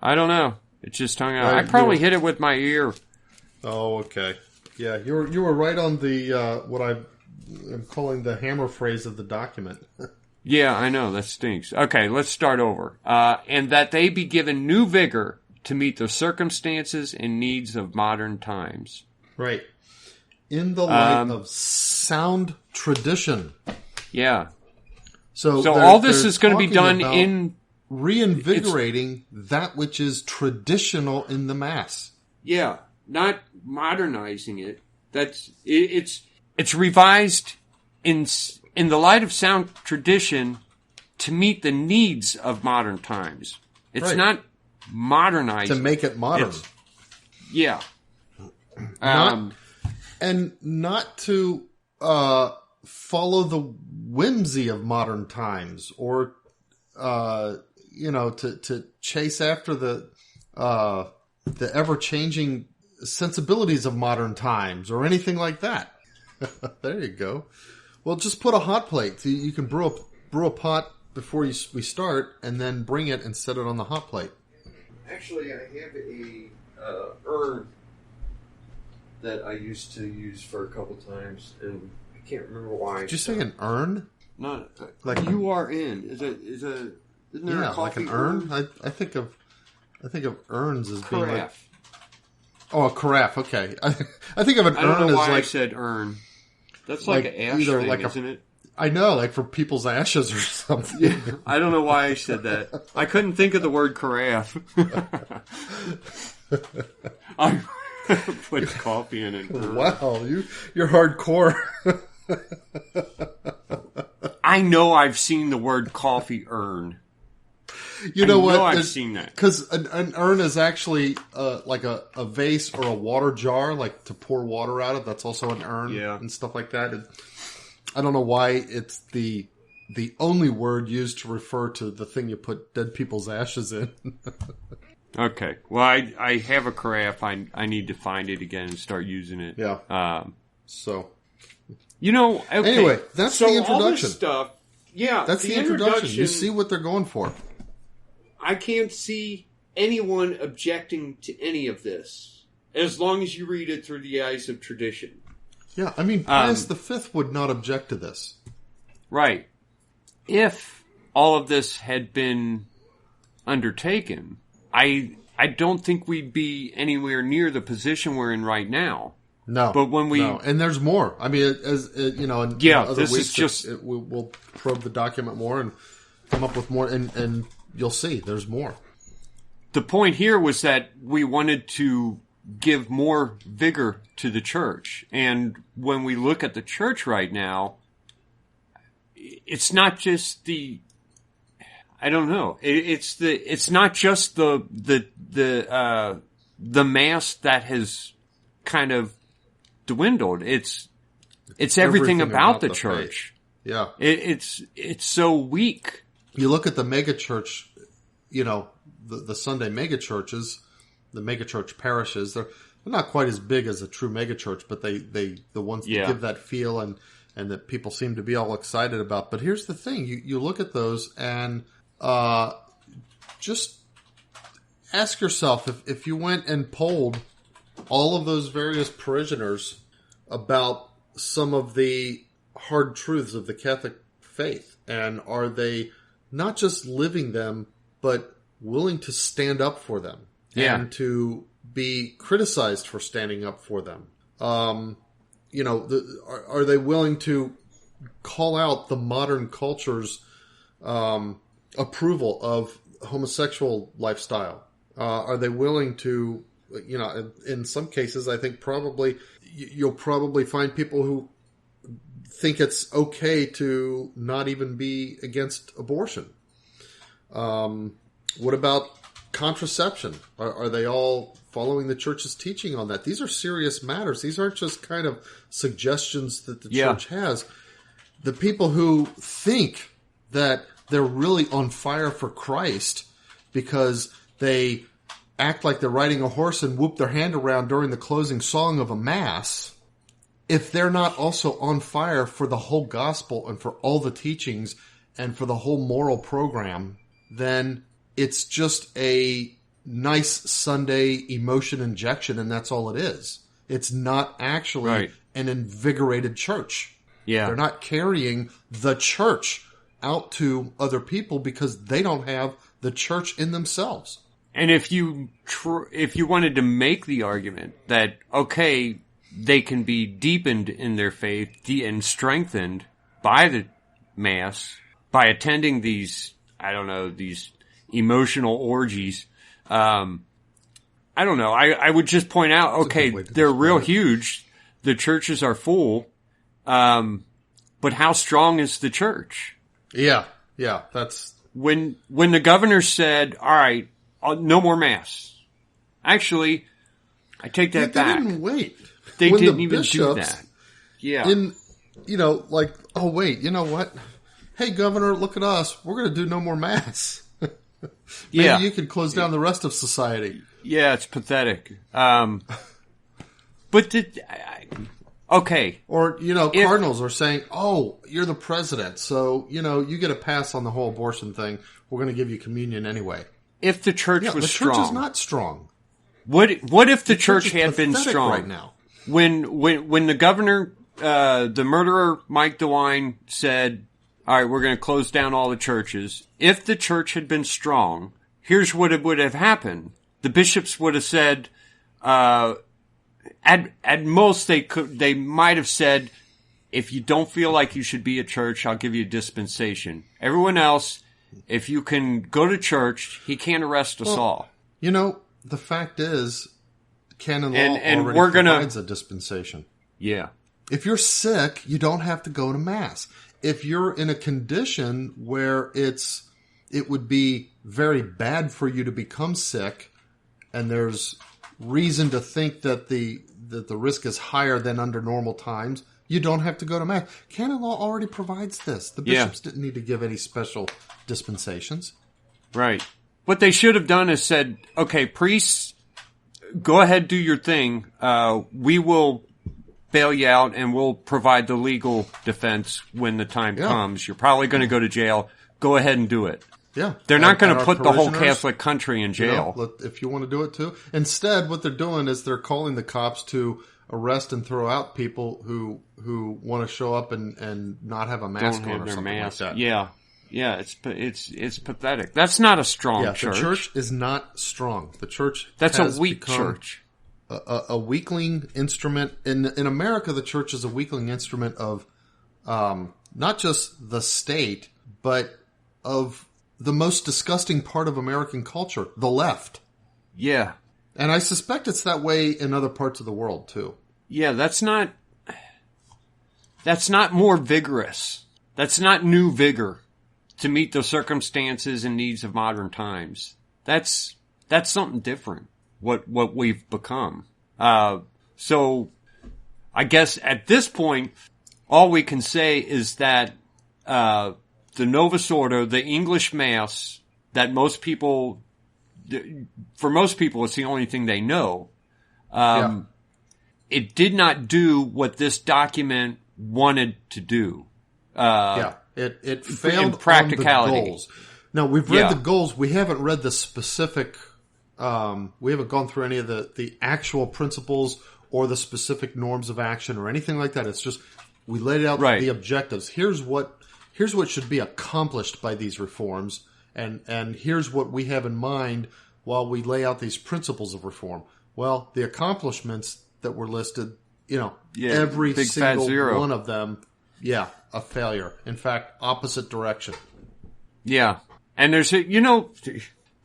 I don't know. It just hung out. I probably hit it with my ear. Oh, okay. Yeah, you were right on the what I'm calling the hammer phrase of the document. Yeah, I know. That stinks. Okay, let's start over. And that they be given new vigor to meet the circumstances and needs of modern times. Right. In the light of sound tradition. Yeah. So all this is going to be done in reinvigorating that which is traditional in the Mass. Yeah, not modernizing it. It's revised in the light of sound tradition to meet the needs of modern times. It's not modernized to make it modern. Yeah. Not to follow the whimsy of modern times or to chase after the ever-changing sensibilities of modern times or anything like that. There you go. Well, just put a hot plate. You can brew a pot before we start, and then bring it and set it on the hot plate. Actually, I have a urn that I used to use for a couple times, and I can't remember why. Did you say an urn? No, like URN. Isn't there a coffee like an urn? I think of urns as being like a carafe. Okay, I think of an urn as like. I don't know why I said urn. That's like an ash thing, isn't it? I know, like for people's ashes or something. Yeah, I don't know why I said that. I couldn't think of the word carafe. I put coffee in it. Wow, you're hardcore. I know I've seen the word coffee urn. You know what? I've seen that. Because an urn is actually like a vase or a water jar, like to pour water out of. That's also an urn and stuff like that. I don't know why it's the only word used to refer to the thing you put dead people's ashes in. Okay. Well, I have a carafe. I need to find it again and start using it. Yeah. Okay. Anyway, that's the introduction. All this stuff, that's the introduction. You see what they're going for. I can't see anyone objecting to any of this as long as you read it through the eyes of tradition. Yeah, I mean, Pius V would not object to this. Right. If all of this had been undertaken, I don't think we'd be anywhere near the position we're in right now. No. But when and there's more. I mean, as you know, in other this weeks, is just we'll probe the document more and come up with more, and you'll see there's more. The point here was that we wanted to give more vigor to the church. And when we look at the church right now, it's not just I don't know. It's not just the mass that has kind of dwindled. It's everything about the church. Faith. Yeah. It's so weak. You look at the mega church, you know, the Sunday mega churches, the mega church parishes, they're not quite as big as a true mega church, but they the ones that give that feel and that people seem to be all excited about. But here's the thing, you look at those and just ask yourself if you went and polled all of those various parishioners about some of the hard truths of the Catholic faith, and are they not just living them, but willing to stand up for them and to be criticized for standing up for them. You know, are they willing to call out the modern culture's approval of homosexual lifestyle? Are they willing to, you know, in some cases, I think you'll probably find people who think it's okay to not even be against abortion. What about contraception? Are they all following the church's teaching on that? These are serious matters. These aren't just kind of suggestions that the church has. The people who think that they're really on fire for Christ because they act like they're riding a horse and whoop their hand around during the closing song of a mass, if they're not also on fire for the whole gospel and for all the teachings and for the whole moral program, then it's just a nice Sunday emotion injection, and that's all it is. It's not actually an invigorated church. Yeah. They're not carrying the church out to other people because they don't have the church in themselves. And if you wanted to make the argument that, okay, they can be deepened in their faith and strengthened by the Mass, by attending these, I don't know, these emotional orgies, I don't know. I would just point out, okay, they're real huge. The churches are full. But how strong is the church? Yeah. That's when the governor said, all right, no more Mass. Actually, I take that back. They didn't wait. They didn't even do that. Yeah. Like, oh wait, you know what? Hey, Governor, look at us. We're going to do no more Mass. Maybe you could close down the rest of society. Yeah, it's pathetic. But okay. Or, cardinals are saying, oh, you're the president, so, you get a pass on the whole abortion thing. We're going to give you communion anyway. If the church was strong. The church is not strong. What if the church had been strong right now? When the governor the murderer Mike DeWine said, all right, we're going to close down all the churches. If the church had been strong, here's what it would have happened. The bishops would have said, at most they might have said, if you don't feel like you should be a church, I'll give you a dispensation. Everyone else, if you can go to church, he can't arrest us all. You know, the fact is, canon law already provides a dispensation. Yeah. If you're sick, you don't have to go to Mass. If you're in a condition where it would be very bad for you to become sick, and there's reason to think that the risk is higher than under normal times, you don't have to go to Mass. Canon law already provides this. The bishops didn't need to give any special dispensations. Right. What they should have done is said, okay, priests, go ahead, do your thing. We will bail you out, and we'll provide the legal defense when the time comes. You're probably going to go to jail. Go ahead and do it. Yeah. They're not going to put the whole Catholic country in jail. You know, if you want to do it too. Instead, what they're doing is they're calling the cops to arrest and throw out people who want to show up and not have a mask on or something like that. Yeah. Yeah, it's pathetic. That's not a strong church. The church is not strong. The church That's a weak church. A weakling instrument. In America, the church is a weakling instrument of not just the state, but of the most disgusting part of American culture, the left. Yeah. And I suspect it's that way in other parts of the world, too. Yeah, that's not more vigorous. That's not new vigor to meet the circumstances and needs of modern times. That's something different. What we've become. So I guess at this point, all we can say is that the Novus Ordo, the English Mass, that for most people, it's the only thing they know. It did not do what this document wanted to do. It failed in practicality. On the goals. Now, we've read the goals. We haven't read the specific. We haven't gone through any of the actual principles or the specific norms of action or anything like that. It's just we laid out the objectives. Here's what should be accomplished by these reforms, and here's what we have in mind while we lay out these principles of reform. Well, the accomplishments that were listed, every single one of them, a failure. In fact, opposite direction. Yeah, and there's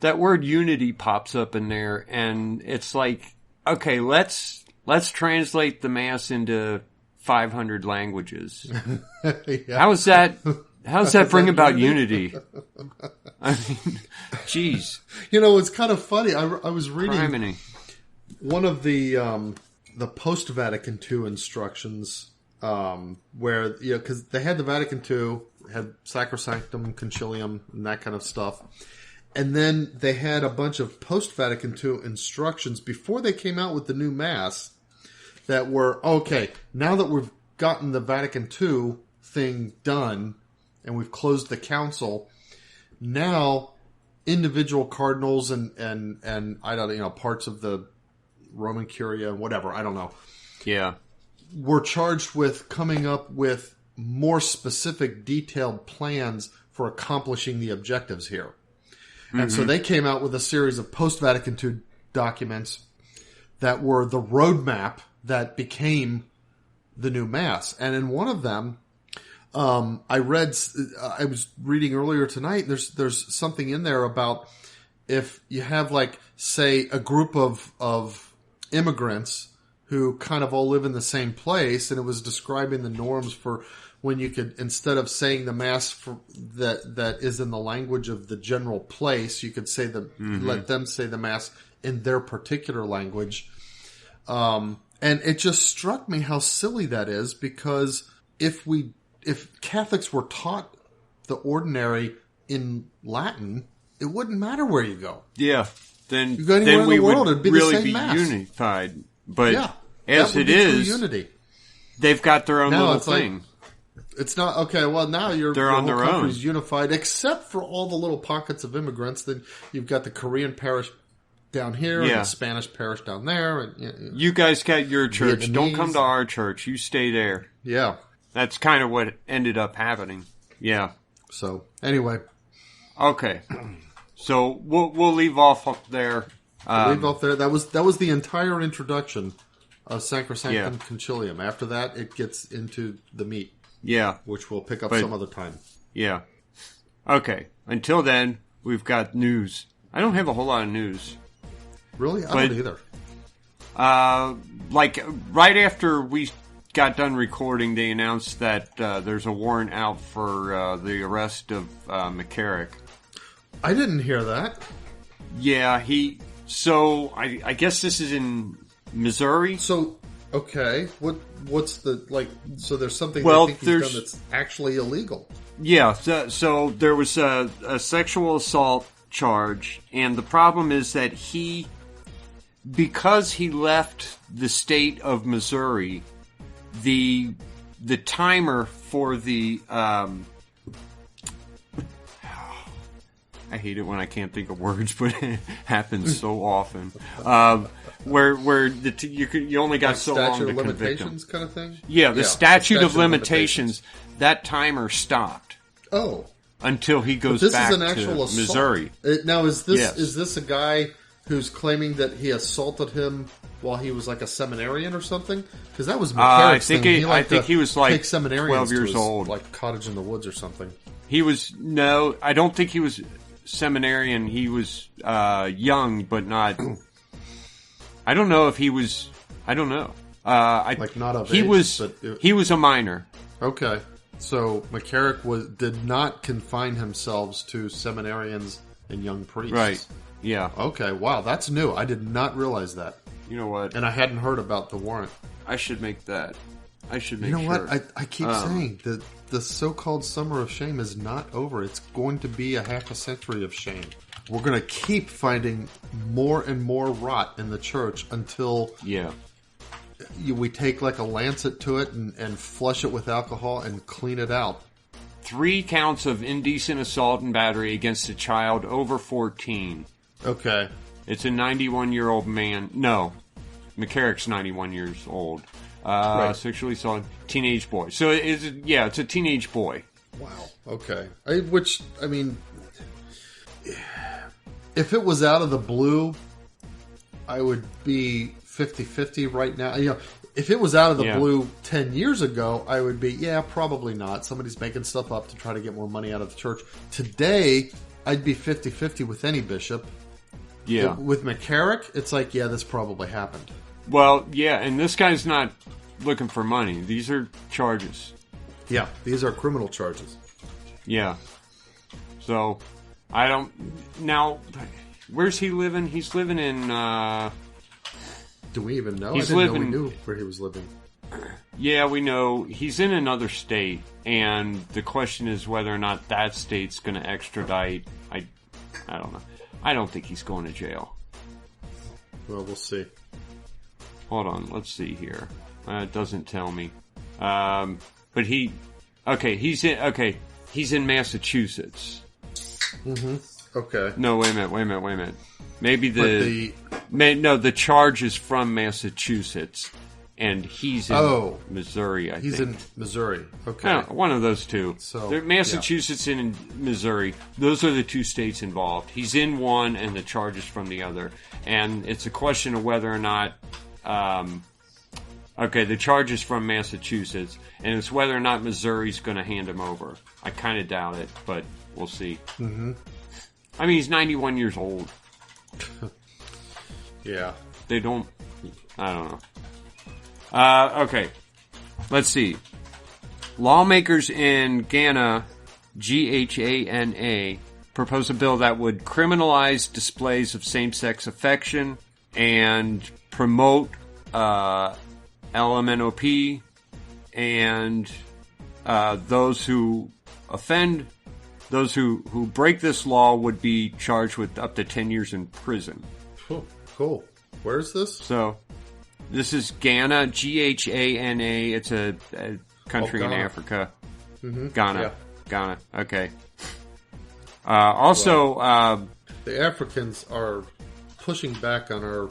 that word unity pops up in there, and it's like, okay, let's translate the Mass into 500 languages. How's that bring about unity? I mean, jeez. It's kind of funny. I was reading one of the post-Vatican II instructions, where, because they had the Vatican II, had Sacrosanctum Concilium and that kind of stuff. And then they had a bunch of post-Vatican II instructions before they came out with the new Mass that were, okay, now that we've gotten the Vatican II thing done and we've closed the council, now individual cardinals and I don't know, parts of the Roman Curia, whatever, I don't know. Yeah. Were charged with coming up with more specific, detailed plans for accomplishing the objectives here. And so they came out with a series of post-Vatican II documents that were the roadmap that became the new Mass. And in one of them, I was reading earlier tonight, there's something in there about if you have, like, say, a group of immigrants who kind of all live in the same place, and it was describing the norms for when you could, instead of saying the Mass that is in the language of the general place, you could say let them say the Mass in their particular language. And it just struck me how silly that is, because if Catholics were taught the ordinary in Latin, it wouldn't matter where you go. Yeah, then you go anywhere in the world, it'd be really the same Mass. Unified. But as it is, unity. They've got their own little thing. Like, it's not okay. Well, now they're on their own. Country's unified, except for all the little pockets of immigrants. Then you've got the Korean parish down here, and the Spanish parish down there. And you guys got your church. Vietnamese. Don't come to our church. You stay there. Yeah. That's kind of what ended up happening. Yeah. So, anyway. Okay. So, we'll leave off up there. Leave off there. That was the entire introduction of Sacrosanctum Concilium. After that, it gets into the meat. Yeah. Which we'll pick up some other time. Yeah. Okay. Until then, we've got news. I don't have a whole lot of news. Really? I don't either. Like, right after we got done recording, they announced that there's a warrant out for the arrest of McCarrick. I didn't hear that. Yeah, So, I guess this is in Missouri. So, okay. What's the, like, so there's something they think he's done that's actually illegal. Yeah, so there was a sexual assault charge, and the problem is that because he left the state of Missouri, the timer for the I hate it when I can't think of words, but it happens so often. Where you only got so long to convict him. Statute of limitations kind of thing? Yeah, the statute of limitations, that timer stopped. Oh. Until he goes back to Missouri. Now, is this a guy who's claiming that he assaulted him while he was like a seminarian or something? Because that was McCarrick's thing. I think he was like 12 years old. Like cottage in the woods or something. I don't think he was seminarian. He was young, but not. I don't know if he was. I don't know. Like not of age. He was a minor. Okay, so McCarrick did not confine himself to seminarians and young priests. Right. Yeah. Okay. Wow, that's new. I did not realize that. You know what? And I hadn't heard about the warrant. I should make that. I should make. You know what? I keep saying that the so-called summer of shame is not over. It's going to be a half a century of shame. We're going to keep finding more and more rot in the church until we take like a lancet to it and flush it with alcohol and clean it out. 3 counts of indecent assault and battery against a child over 14. Okay. It's a 91-year-old man. No, McCarrick's 91 years old. Sexually assaulted teenage boy. So it's a teenage boy. Wow. Okay. If it was out of the blue, I would be 50-50 right now. You know, if it was out of the blue 10 years ago, I would be, probably not. Somebody's making stuff up to try to get more money out of the church. Today, I'd be 50-50 with any bishop. Yeah. With McCarrick, it's like, this probably happened. Well, and this guy's not looking for money. These are charges. Yeah, these are criminal charges. Yeah. So, I don't... Now, where's he living? He's living in... Do we even know? I didn't know we knew where he was living. Yeah, we know. He's in another state, and the question is whether or not that state's going to extradite. I don't know. I don't think he's going to jail. Well, we'll see. Hold on, let's see here. It doesn't tell me. But he's in Massachusetts. Mm-hmm. Okay. No, wait a minute. Maybe the charge is from Massachusetts, and he's in Missouri, I think. He's in Missouri. Okay. One of those two. So, Massachusetts and Missouri, those are the 2 states involved. He's in one, and the charge is from the other. And it's a question of whether or not... the charge is from Massachusetts, and it's whether or not Missouri's going to hand him over. I kind of doubt it, but we'll see. Mm-hmm. I mean, he's 91 years old. Yeah. They don't... I don't know. Okay. Let's see. Lawmakers in Ghana, Ghana, propose a bill that would criminalize displays of same-sex affection and promote LMNOP, and those who offend, those who break this law would be charged with up to 10 years in prison. Cool. Where is this? So, this is Ghana, Ghana. It's a country in Africa. Mm-hmm. Ghana. Okay. The Africans are pushing back on our,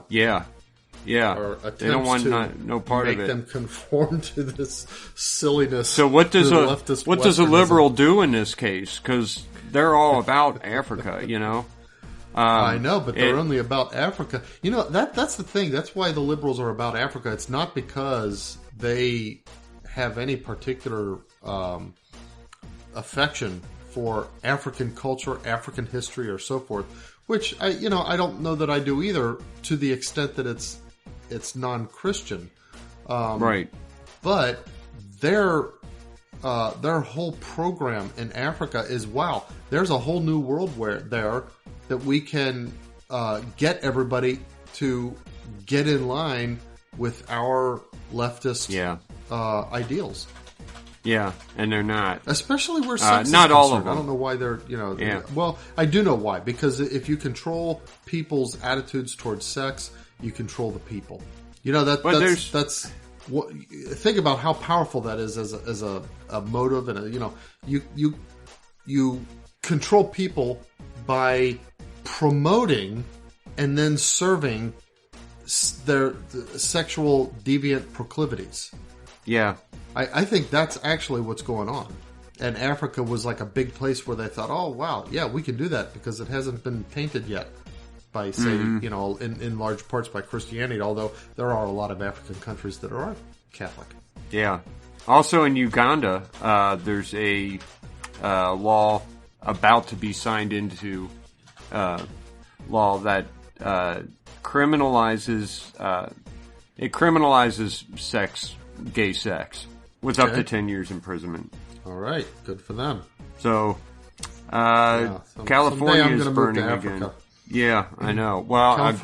Yeah. our attempts they don't want no part make of it. them conform to this silliness. So what does a liberal do in this case? Because they're all about Africa, I know, but they're only about Africa. That's the thing. That's why the liberals are about Africa. It's not because they have any particular affection for African culture, African history, or so forth. Which I don't know that I do either, to the extent that it's non-Christian, right? But their whole program in Africa is, wow, there's a whole new world there that we can get everybody to get in line with our leftist ideals. Yeah, and they're not. Especially where sex is not concerned. all of them. I don't know why they're, well, I do know why. Because if you control people's attitudes towards sex, you control the people. That's what. Think about how powerful that is as a motive, and you control people by promoting and then serving their sexual deviant proclivities. Yeah. I think that's actually what's going on. And Africa was like a big place where they thought, oh, wow, yeah, we can do that because it hasn't been tainted yet by, say, in large parts by Christianity, although there are a lot of African countries that are Catholic. Yeah. Also in Uganda, there's a law about to be signed into law that criminalizes gay sex. With up to 10 years imprisonment. All right, good for them. So, California is burning again. Yeah, I know. Well,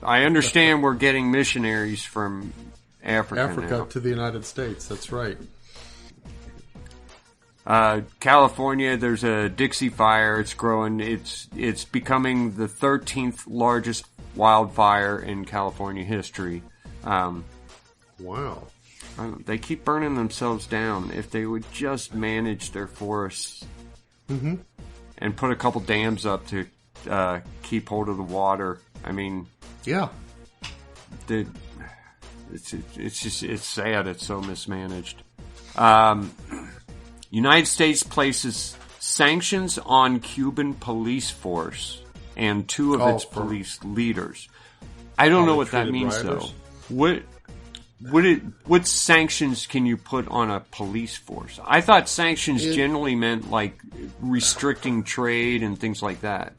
I understand we're getting missionaries from Africa now. To the United States. That's right. California, there's a Dixie fire. It's growing. It's becoming the 13th largest wildfire in California history. Wow. They keep burning themselves down. If they would just manage their forests and put a couple dams up to keep hold of the water. I mean, yeah, it's sad. It's so mismanaged. United States places sanctions on Cuban police force and two of its police leaders. I don't know what that means, rioters. Though. What sanctions can you put on a police force? I thought sanctions generally meant like restricting trade and things like that.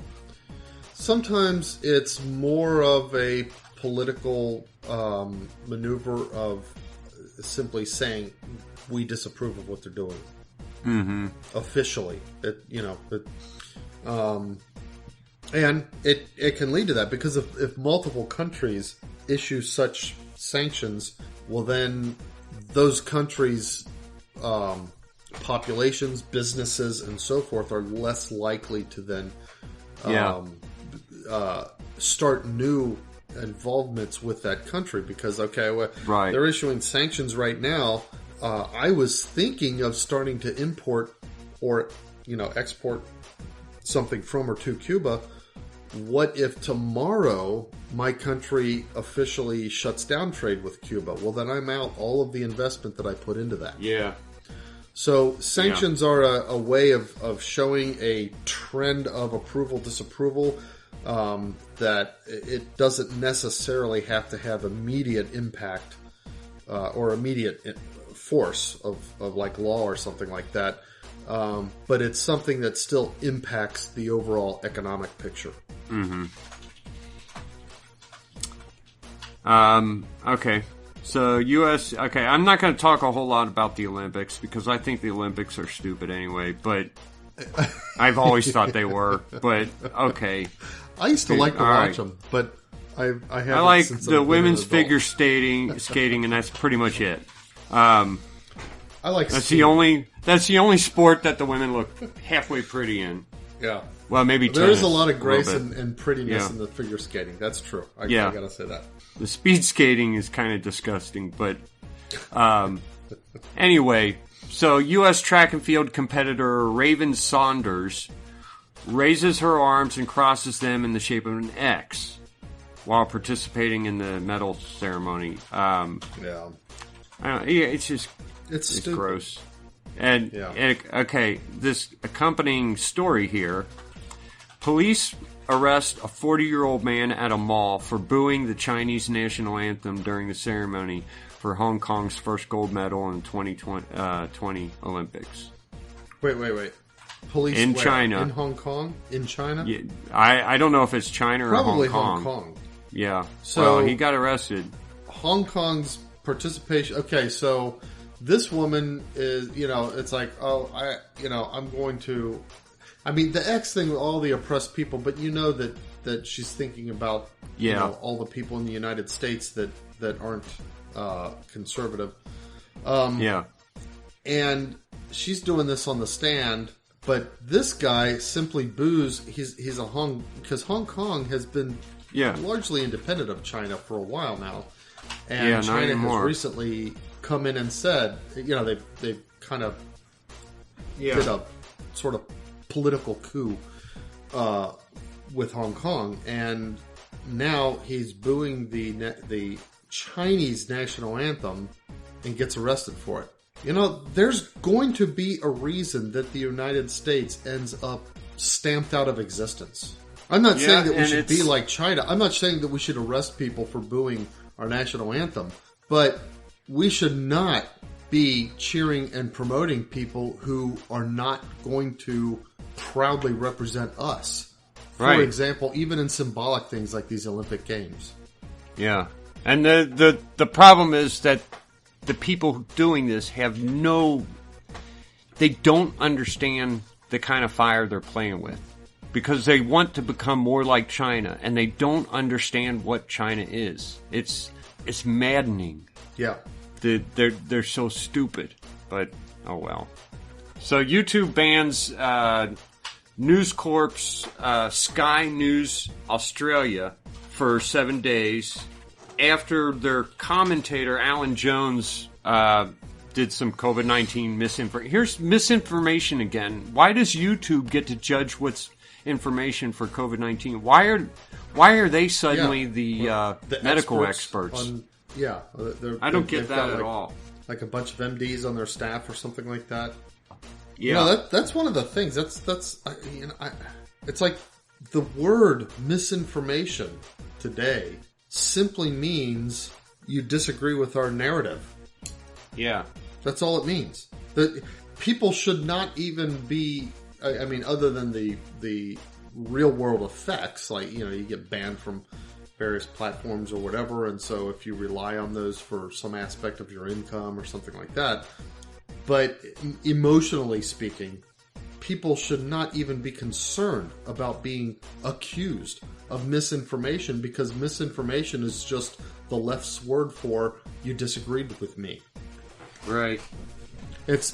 Sometimes it's more of a political maneuver of simply saying we disapprove of what they're doing officially. And it can lead to that because if multiple countries issue such sanctions, well, then those countries' populations, businesses, and so forth are less likely to then start new involvements with that country because, they're issuing sanctions right now. I was thinking of starting to import or, export something from or to Cuba. What if tomorrow my country officially shuts down trade with Cuba? Well, then I'm out all of the investment that I put into that. Yeah. So sanctions are a way of showing a trend of approval, disapproval, that it doesn't necessarily have to have immediate impact or immediate force of like law or something like that. But it's something that still impacts the overall economic picture. Okay. So U.S. Okay, I'm not going to talk a whole lot about the Olympics because I think the Olympics are stupid anyway. But I've always thought they were. But okay, I used to like to watch them, but I like the women's figure skating, and that's pretty much it. I like that's the only sport that the women look halfway pretty in. Yeah. Well, maybe there tennis, is a lot of grace and prettiness in the figure skating. That's true. I gotta say that. The speed skating is kind of disgusting, but anyway. So, U.S. track and field competitor Raven Saunders raises her arms and crosses them in the shape of an X while participating in the medal ceremony. I don't know, it's gross. And okay, this accompanying story here: police arrest a 40-year-old man at a mall for booing the Chinese national anthem during the ceremony for Hong Kong's first gold medal in the 2020 Olympics. Wait. Police in China. In Hong Kong? In China? Yeah, I don't know if it's China or Probably Hong Kong. Hong Kong. Yeah. So well, he got arrested. Hong Kong's participation. Okay, so this woman is, it's like, I'm going to. I mean, the X thing with all the oppressed people, but that she's thinking about all the people in the United States that aren't conservative. And she's doing this on the stand, but this guy simply boos. He's because Hong Kong has been largely independent of China for a while now, and China has recently come in and said, they've kind of did a sort of political coup with Hong Kong, and now he's booing the Chinese national anthem and gets arrested for it. There's going to be a reason that the United States ends up stamped out of existence. I'm not saying that we should be like China. I'm not saying that we should arrest people for booing our national anthem, but we should not be cheering and promoting people who are not going to proudly represent us. For example, even in symbolic things like these Olympic Games. Yeah. And the problem is that the people doing this they don't understand the kind of fire they're playing with, because they want to become more like China, and they don't understand what China is. It's maddening. Yeah. They're so stupid, but oh well. So YouTube bans News Corp's Sky News Australia for 7 days after their commentator Alan Jones did some COVID-19 misinformation. Here's misinformation again. Why does YouTube get to judge what's information for COVID-19? Why are they suddenly the medical experts? I don't get that at all. Like a bunch of MDs on their staff or something like that. Yeah, that's one of the things. It's like the word misinformation today simply means you disagree with our narrative. Yeah, that's all it means. That people should not even be. I mean, other than the real world effects, like you get banned from various platforms or whatever, and so if you rely on those for some aspect of your income or something like that. But emotionally speaking, people should not even be concerned about being accused of misinformation, because misinformation is just the left's word for you disagreed with me. Right. It's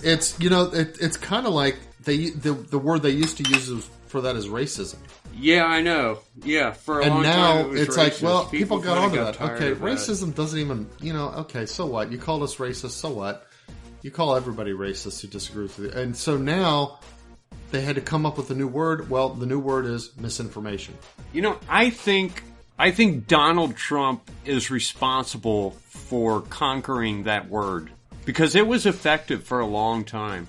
kind of like the word they used to use for that is racism. Yeah, I know. Yeah, for a long time. And now it's racist. Like, well, people got onto that. Okay, racism doesn't even, okay, so what? You called us racist, so what? You call everybody racist who disagrees with you. And so now they had to come up with a new word. Well, the new word is misinformation. I think Donald Trump is responsible for conquering that word, because it was effective for a long time.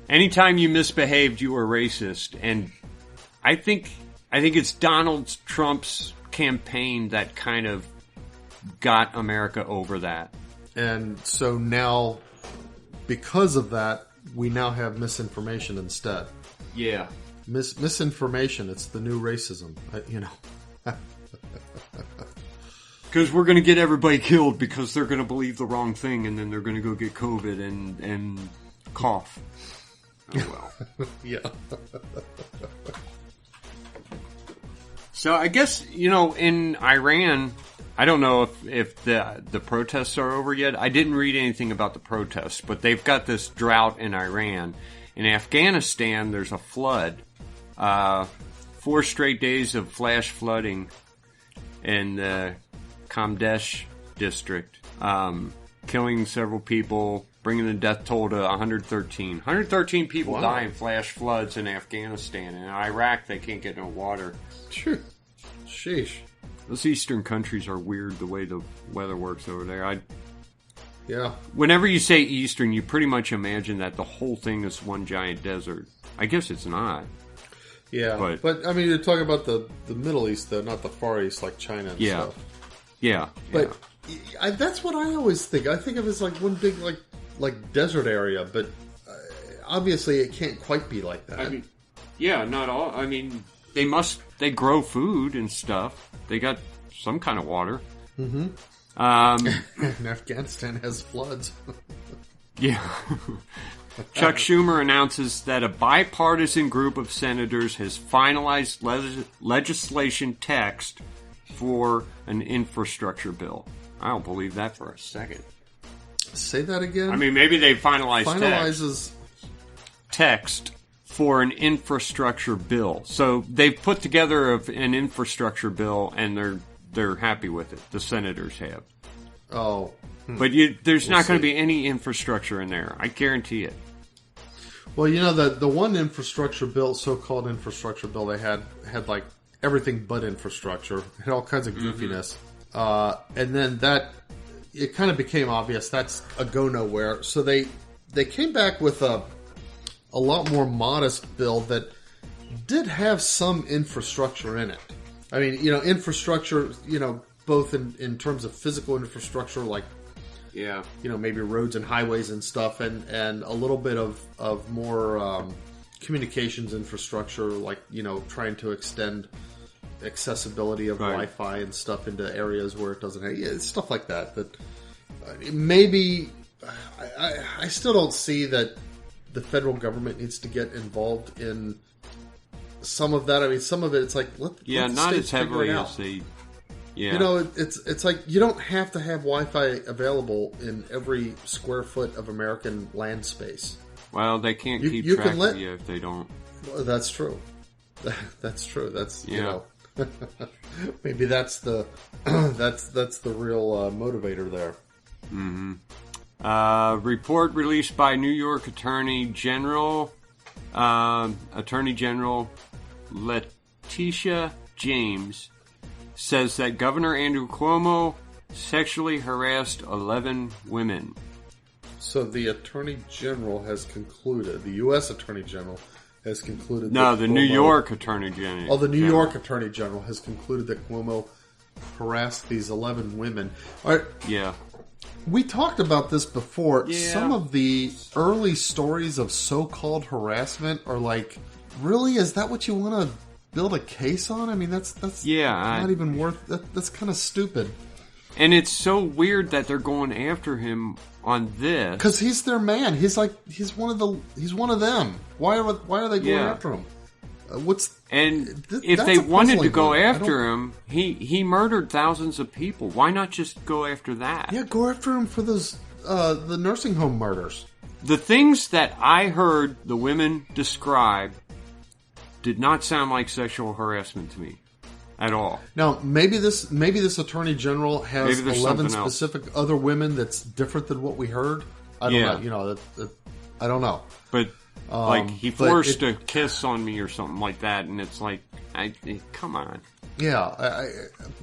Anytime you misbehaved, you were racist. And I think it's Donald Trump's campaign that kind of got America over that. And so now, because of that, we now have misinformation instead. Yeah. Misinformation, it's the new racism, Because we're going to get everybody killed because they're going to believe the wrong thing, and then they're going to go get COVID and cough. Oh, well. Yeah. So I guess, in Iran, I don't know if the protests are over yet. I didn't read anything about the protests, but they've got this drought in Iran. In Afghanistan, there's a flood. 4 straight days of flash flooding in the Kamdesh district, killing several people, bringing the death toll to 113. 113 people die in flash floods in Afghanistan. And in Iraq, they can't get no water. Sheesh. Those eastern countries are weird the way the weather works over there. Yeah. Whenever you say eastern, you pretty much imagine that the whole thing is one giant desert. I guess it's not. Yeah. But I mean, you're talking about the Middle East, though, not the Far East like China and stuff. Yeah. But that's what I always think. I think of it as like one big like desert area, but obviously it can't quite be like that. I mean, not all. I mean, they grow food and stuff. They got some kind of water. Mm-hmm. And Afghanistan has floods. Yeah. Chuck Schumer announces that a bipartisan group of senators has finalized legislation text for an infrastructure bill. I don't believe that for a second. Say that again? I mean, maybe they finalizes text for an infrastructure bill. So they've put together an infrastructure bill, and they're happy with it. The senators have. Oh. But there's not going to be any infrastructure in there. I guarantee it. Well, you know, the one infrastructure bill, so-called infrastructure bill they had like everything but infrastructure. It had all kinds of goofiness. And then it kind of became obvious that's a go nowhere. So they came back with a lot more modest bill that did have some infrastructure in it. I mean, you know, infrastructure, you know, both in terms of physical infrastructure, like, you know, maybe roads and highways and stuff, and a little bit of more communications infrastructure, like, you know, trying to extend accessibility of Wi-Fi and stuff into areas where it doesn't have, stuff like that. That maybe I still don't see that the federal government needs to get involved in some of that. I mean, some of it, it's like, let the not states as heavily figure it out. as they. Yeah. You know, it's like you don't have to have Wi-Fi available in every square foot of American land space. Well, they can't keep track of you if they don't. Well, that's true. That's true. That's you know, maybe that's the that's the real motivator there. Mm-hmm. Report released by New York Attorney General Letitia James says that Governor Andrew Cuomo sexually harassed 11 women. So the Attorney General has concluded, the U.S. Attorney General has concluded No, that the Cuomo, New York Attorney General. Oh, the New York Attorney General has concluded that Cuomo harassed these 11 women. All right. Yeah. We talked about this before. Yeah. Some of the early stories of so-called harassment are like, really? Is that what you want to build a case on? I mean, that's not even worth. That's kind of stupid. And it's so weird that they're going after him on this because he's their man. He's one of them. Why are they going after him? If they wanted to go after him, he murdered thousands of people. Why not just go after that? Yeah, go after him for those the nursing home murders. The things that I heard the women describe did not sound like sexual harassment to me at all. Now, maybe this Attorney General has 11 specific other women that's different than what we heard. I don't know. You know, I don't know. But like he forced a kiss on me or something like that, and it's like, come on. Yeah,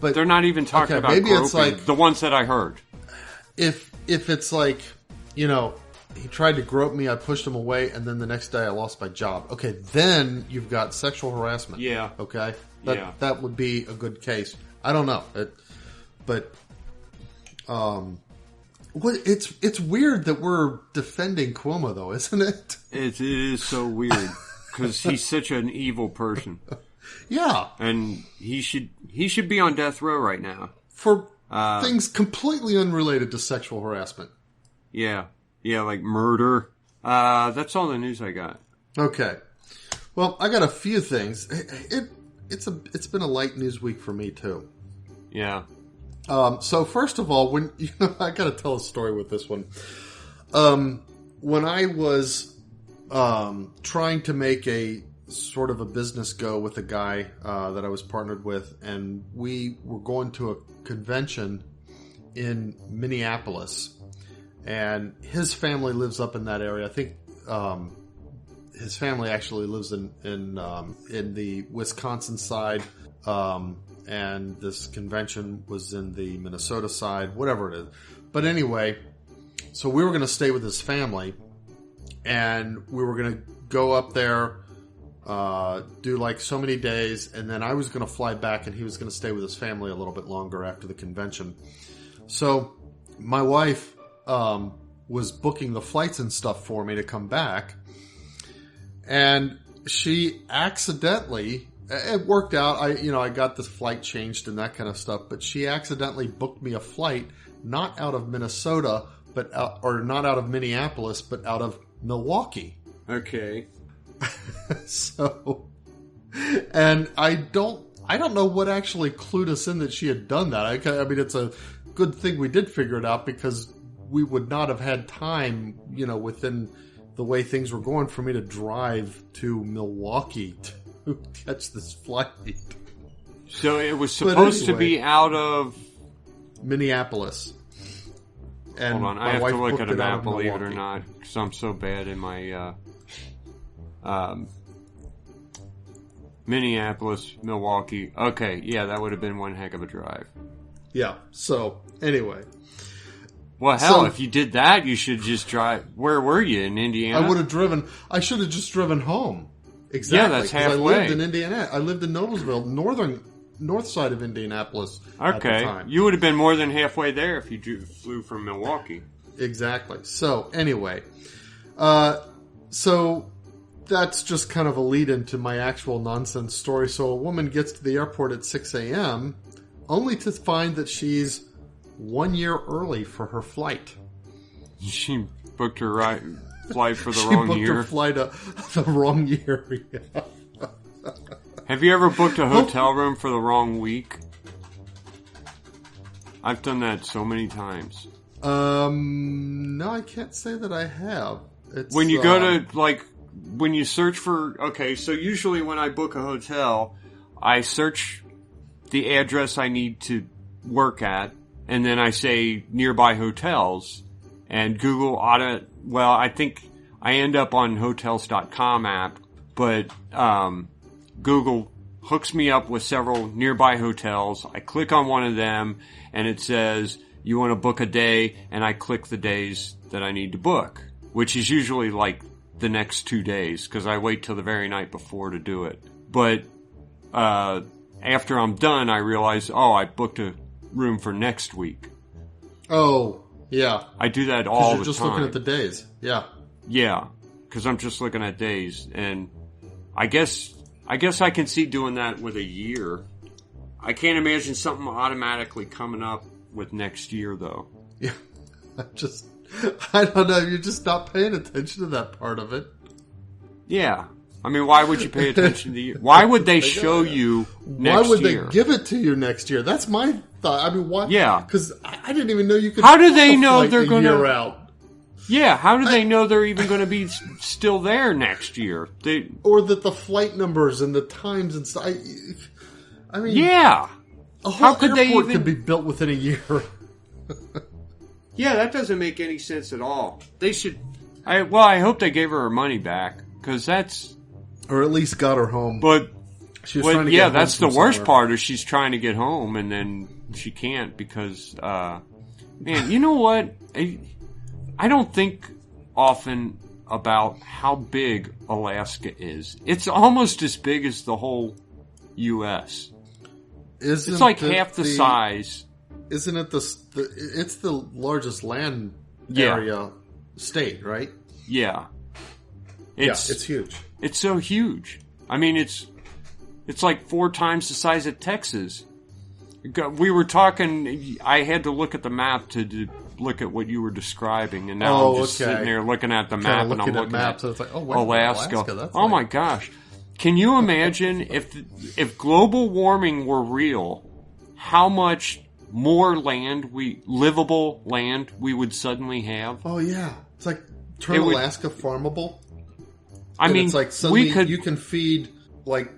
but they're not even talking about maybe groping, it's like the ones that I heard. If it's like, you know, he tried to grope me, I pushed him away, and then the next day I lost my job. Okay, then you've got sexual harassment. Yeah. Okay? That would be a good case. I don't know. It's weird that we're defending Cuomo, though, isn't it? It is so weird, because he's such an evil person. Yeah. And he should be on death row right now. For things completely unrelated to sexual harassment. Yeah. Yeah, like murder. That's all the news I got. Okay. Well, I got a few things. It's been a light news week for me too. Yeah. So first of all, I got to tell a story with this one. When I was trying to make a sort of a business go with a guy that I was partnered with, and we were going to a convention in Minneapolis. and his family lives up in that area. I think his family actually lives in the Wisconsin side, and this convention was in the Minnesota side, whatever it is. But anyway, so we were going to stay with his family, and we were going to go up there, do like so many days, and then I was going to fly back, and he was going to stay with his family a little bit longer after the convention. So my wife was booking the flights and stuff for me to come back, and she accidentally, it worked out, I got the flight changed and that kind of stuff, but she accidentally booked me a flight not out of Minnesota, or not out of Minneapolis, but out of Milwaukee. Okay. So, and I don't know what actually clued us in that she had done that. I mean, it's a good thing we did figure it out, because we would not have had time, within the way things were going, for me to drive to Milwaukee to catch this flight. So it was supposed to be out of Minneapolis. And hold on, I have to look at a map, believe it or not, because I'm so bad in my Minneapolis, Milwaukee. Okay, yeah, that would have been one heck of a drive. Yeah, so, anyway. Well, hell, if you did that, you should just drive. Where were you, in Indiana? I should have just driven home. Exactly. Yeah, that's halfway. I lived in Indiana. I lived in Noblesville, north side of Indianapolis. Okay. At the time. You would have been more than halfway there if you flew from Milwaukee. Exactly. So, anyway. So, that's just kind of a lead into my actual nonsense story. So, a woman gets to the airport at 6 a.m., only to find that she's 1 year early for her flight. She booked her flight for the wrong year. She booked her flight the wrong year. Yeah. Have you ever booked a hotel room for the wrong week? I've done that so many times. No, I can't say that I have. When you go to, when you search for, okay, so usually when I book a hotel, I search the address I need to work at, and then I say nearby hotels, and Google I think I end up on hotels.com app, but Google hooks me up with several nearby hotels. I click on one of them, and it says, you want to book a day, and I click the days that I need to book, which is usually like the next 2 days, because I wait till the very night before to do it. But after I'm done, I realize, I booked a room for next week. Oh, yeah. I do that all the time. Because you're just looking at the days. Yeah. Yeah, because I'm just looking at days, and I guess I can see doing that with a year. I can't imagine something automatically coming up with next year, though. Yeah, I don't know. You're just not paying attention to that part of it. Yeah. I mean, why would you pay attention to why would they show you next year? Why would they give it to you next year? That's my thought. I mean, why? Yeah. Because I didn't even know you could. How do they know they're going to out? Yeah. How do they know they're even going to be still there next year? Or that the flight numbers and the times and stuff. I mean, yeah. A whole airport could be built within a year. Yeah, that doesn't make any sense at all. They should. I hope they gave her money back, because that's. Or at least got her home. But she was trying to get home that's the somewhere. worst part, is she's trying to get home and then she can't because, man, you know what? I don't think often about how big Alaska is. It's almost as big as the whole U.S. It's like half the size. Isn't it it's the largest land area state, right? Yeah. It's huge. It's so huge. I mean, it's like 4 times the size of Texas. We were talking, I had to look at the map to look at what you were describing, and now I'm just sitting there looking at the map, and I'm looking at so it's like, Alaska. That's oh my gosh. Can you imagine if global warming were real, how much more livable land we would suddenly have? Oh yeah. It's like Alaska farmable. I mean, it's like suddenly you can feed like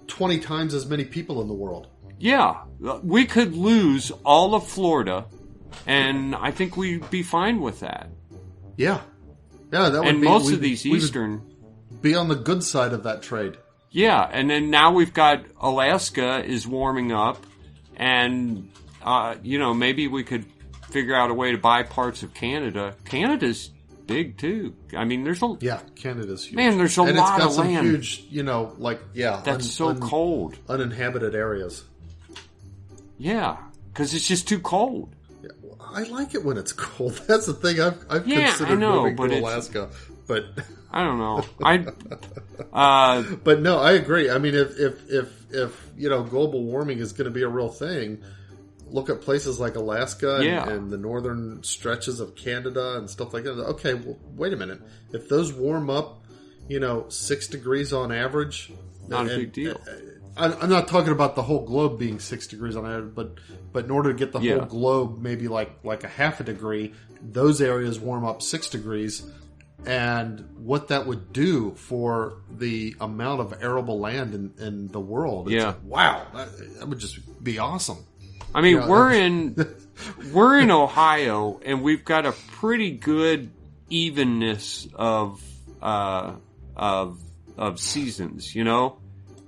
20 times as many people in the world. Yeah. We could lose all of Florida And I think we'd be fine with that. Yeah. Yeah, that would and be... most of these Eastern... be on the good side of that trade. Yeah, and then now we've got Alaska is warming up, and, maybe we could figure out a way to buy parts of Canada. Canada's big, too. I mean, there's a... Yeah, Canada's huge. Man, there's a lot of land. And it's got some huge, That's so cold. Uninhabited areas. Yeah, because it's just too cold. Yeah, well, I like it when it's cold. That's the thing. I've considered moving to Alaska, but... I don't know. But no, I agree. I mean, if global warming is going to be a real thing, look at places like Alaska and the northern stretches of Canada and stuff like that. Okay, well, wait a minute. If those warm up, 6 degrees on average, not a big deal. I'm not talking about the whole globe being 6 degrees on average, but in order to get the whole globe maybe like a half a degree, those areas warm up 6 degrees. And what that would do for the amount of arable land in the world. It's like, wow, that would just be awesome. I mean, we're in Ohio, and we've got a pretty good evenness of seasons, Yeah.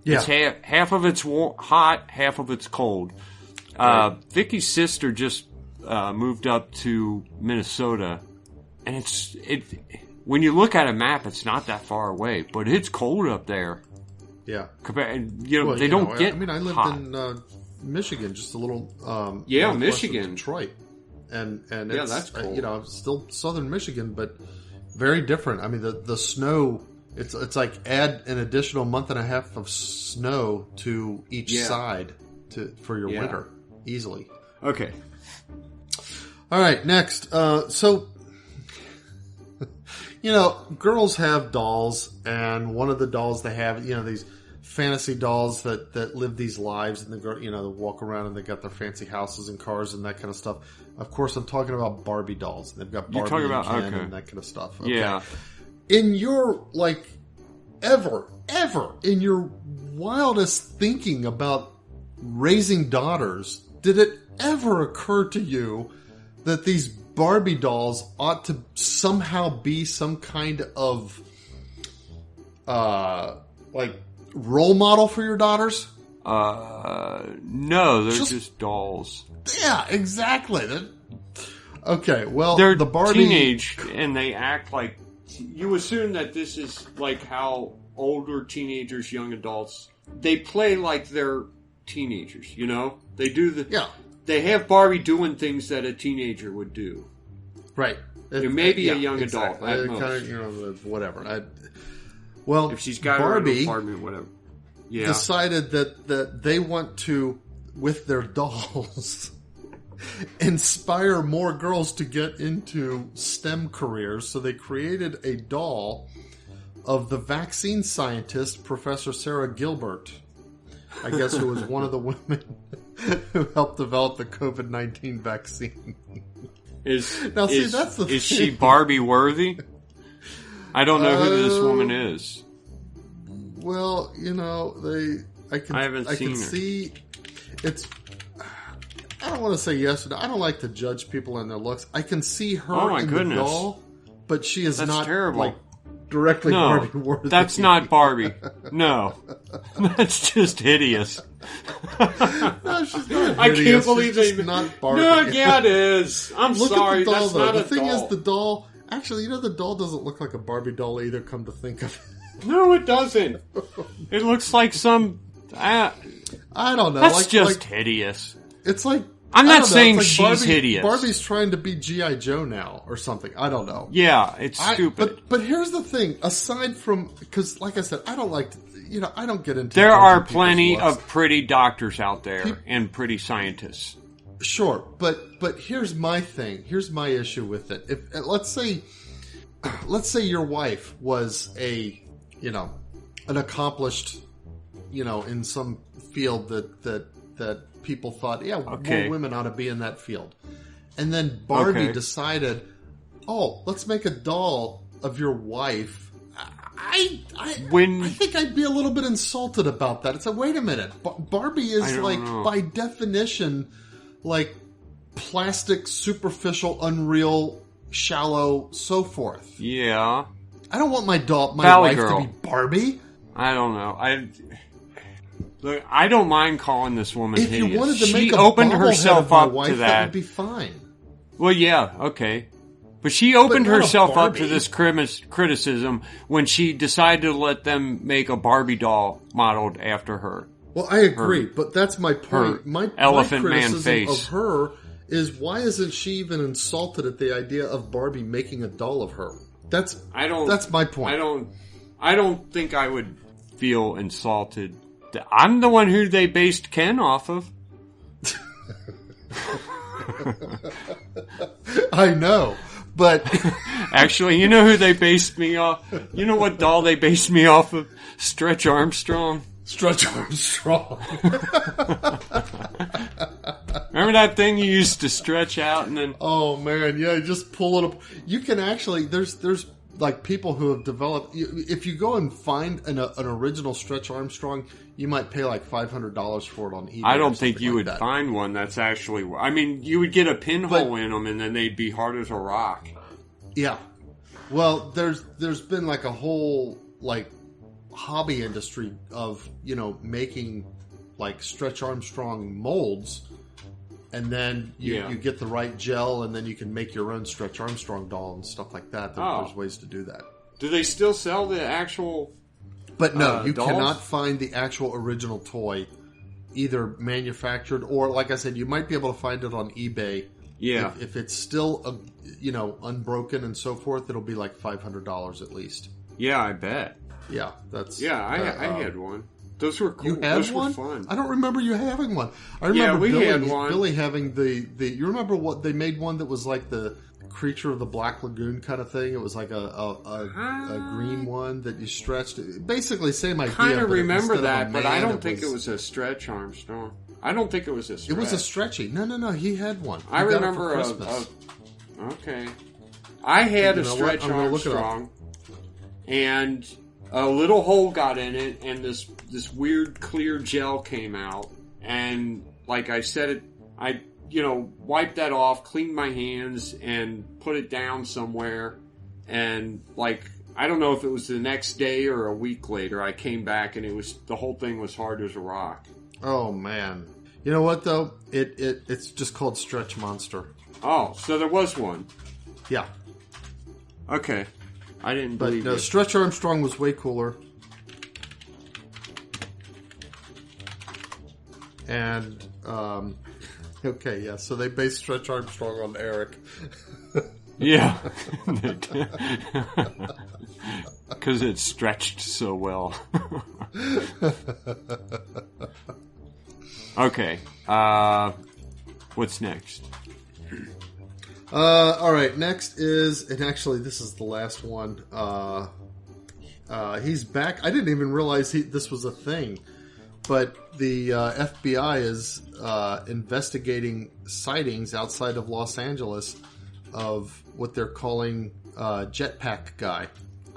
It's half of it's hot, half of it's cold. Right. Vicky's sister just moved up to Minnesota, and when you look at a map, it's not that far away, but it's cold up there. Yeah. They don't get. I mean, I lived hot. in Michigan, just a little. Michigan, Detroit, and it's, that's cold. Still southern Michigan, but very different. I mean, the snow. It's like add an additional month and a half of snow to each side for your winter easily. Okay. All right. Next, girls have dolls, and one of the dolls they have, these fantasy dolls that live these lives, and they walk around and they got their fancy houses and cars and that kind of stuff. Of course, I'm talking about Barbie dolls. They've got Barbie and Ken and that kind of stuff. Okay. Yeah. In your, ever in your wildest thinking about raising daughters, did it ever occur to you that these Barbie dolls ought to somehow be some kind of role model for your daughters? No, they're just dolls. Yeah, exactly. Okay, well, they're the Barbie teenage, and they act like you assume that this is like how older teenagers, young adults, they play like they're teenagers. They do They have Barbie doing things that a teenager would do. Right. Maybe a young adult. At most. Whatever. If she's got Barbie, her own apartment, whatever. Yeah. Decided that they want to, with their dolls, inspire more girls to get into STEM careers. So they created a doll of the vaccine scientist, Professor Sarah Gilbert. I guess who was one of the women who helped develop the COVID-19 vaccine. That's the thing. Is she Barbie worthy? I don't know who this woman is. Well, I haven't seen her. See, it's. I don't want to say yes or no. I don't like to judge people and their looks. I can see her in the doll, but she is not terrible. Directly Barbie worthy. That's not Barbie. No. That's just hideous. No, she's not hideous. I can't believe she's not Barbie. No, yeah, it is. I'm sorry. At the doll, that's though. not The a thing doll. is, the doll... Actually, the doll doesn't look like a Barbie doll either, come to think of it. No, it doesn't. It looks like some... I don't know. That's just hideous. It's like... I'm not saying like she's hideous. Barbie's trying to be G.I. Joe now or something. I don't know. Yeah, it's stupid. But here's the thing. Aside from... Because, like I said, I don't like to... I don't get into... There are plenty of pretty doctors out there and pretty scientists. Sure, but here's my thing. Here's my issue with it. If let's say your wife was an accomplished, in some field that people thought, more women ought to be in that field, and then Barbie decided, let's make a doll of your wife. I think I'd be a little bit insulted about that. It's like, wait a minute, Barbie is by definition, plastic, superficial, unreal, shallow, so forth. Yeah. I don't want my Valley wife Girl. to be Barbie. I don't know. I don't mind calling this woman If hideous. you wanted to She make a opened bobblehead herself of my up wife, to that that. would be fine. Well, yeah, okay. But she opened But not a herself up Barbie. to this criticism when she decided to let them make a Barbie doll modeled after her. Well, I agree, but that's my point. My elephant man criticism face. of her is why isn't she even insulted at the idea of Barbie making a doll of her? That's my point. I don't think I would feel insulted. I'm the one who they based Ken off of. I know, but actually, you know who they based me off? You know what doll they based me off of? Stretch Armstrong. Stretch Armstrong. Remember that thing you used to stretch out and then... Oh, man, yeah, just pull it up. You can actually... There's like people who have developed... If you go and find an original Stretch Armstrong, you might pay like $500 for it on eBay. I don't think you like would that. find one that's actually... I mean, you would get a pinhole in them and then they'd be hard as a rock. Yeah. Well, there's been like a whole like hobby industry of, making like Stretch Armstrong molds, and then you get the right gel, and then you can make your own Stretch Armstrong doll and stuff like that. There's ways to do that. Do they still sell the actual... But no, you dolls? cannot find the actual original toy, either manufactured or, like I said, you might be able to find it on eBay. Yeah. If it's still, unbroken and so forth, it'll be like $500 at least. Yeah, I bet. Yeah, that's... Yeah, I had one. Those were cool. You had Those one? were fun. I don't remember you having one. I remember we had one. Billy having the... You remember what they made one that was like the Creature of the Black Lagoon kind of thing? It was like a green one that you stretched. Basically, same idea. I kind of remember instead of a that, but man, I don't think it was a Stretch Armstrong. I don't think it was a stretch. It was a stretchy. No, he had one. I remember okay. I had a Stretch Armstrong, and a little hole got in it, and this weird clear gel came out, and like I said, I wiped that off, cleaned my hands, and put it down somewhere, and like I don't know if it was the next day or a week later, I came back and the whole thing was hard as a rock. Oh man. You know what though? It's just called Stretch Monster. Oh, so there was one. Yeah. Okay. I didn't believe it. Stretch Armstrong was way cooler. And, okay, yeah, so they based Stretch Armstrong on Eric. Yeah. Because it stretched so well. Okay. What's next? Alright, next is, and actually this is the last one, he's back. I didn't even realize this was a thing, but the FBI is investigating sightings outside of Los Angeles of what they're calling Jetpack Guy.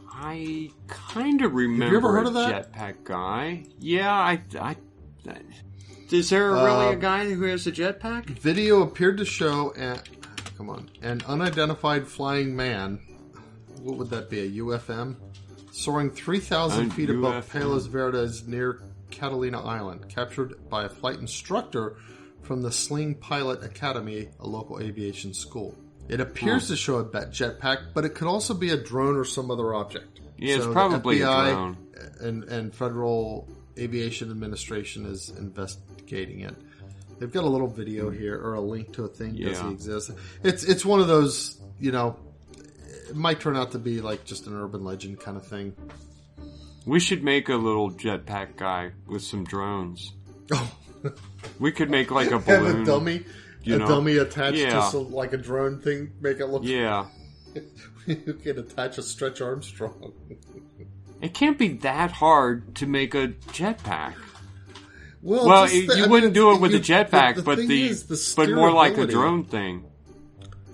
I kind of remember Have you ever heard of that? Jetpack Guy. Yeah, is there really a guy who has a jetpack? Video appeared to show an unidentified flying man. What would that be? A UFM? Soaring 3,000 feet above Palos Verdes near Catalina Island. Captured by a flight instructor from the Sling Pilot Academy, a local aviation school. It appears to show a jetpack, but it could also be a drone or some other object. Yeah, it's probably the FBI a drone. And Federal Aviation Administration is investigating it. They've got a little video here, or a link to a thing. Does he exist? It's one of those, it might turn out to be like just an urban legend kind of thing. We should make a little jetpack guy with some drones. Oh. We could make like a balloon. Have a dummy. Dummy attached to like a drone thing. Make it look. Yeah. You can attach a Stretch Armstrong. It can't be that hard to make a jetpack. Well, you wouldn't do it with a jetpack, but more like a drone thing.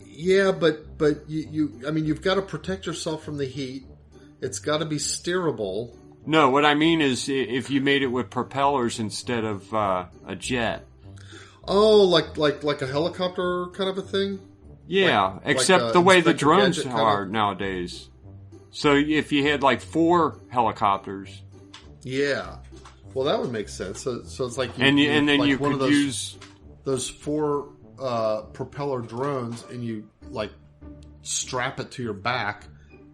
Yeah, but you've got to protect yourself from the heat. It's got to be steerable. No, what I mean is if you made it with propellers instead of a jet. Oh, like a helicopter kind of a thing? Yeah, except the way the drones are nowadays. So if you had like 4 helicopters. Yeah. Well, that would make sense. So it's like and then you could use those 4 propeller drones, and you like strap it to your back,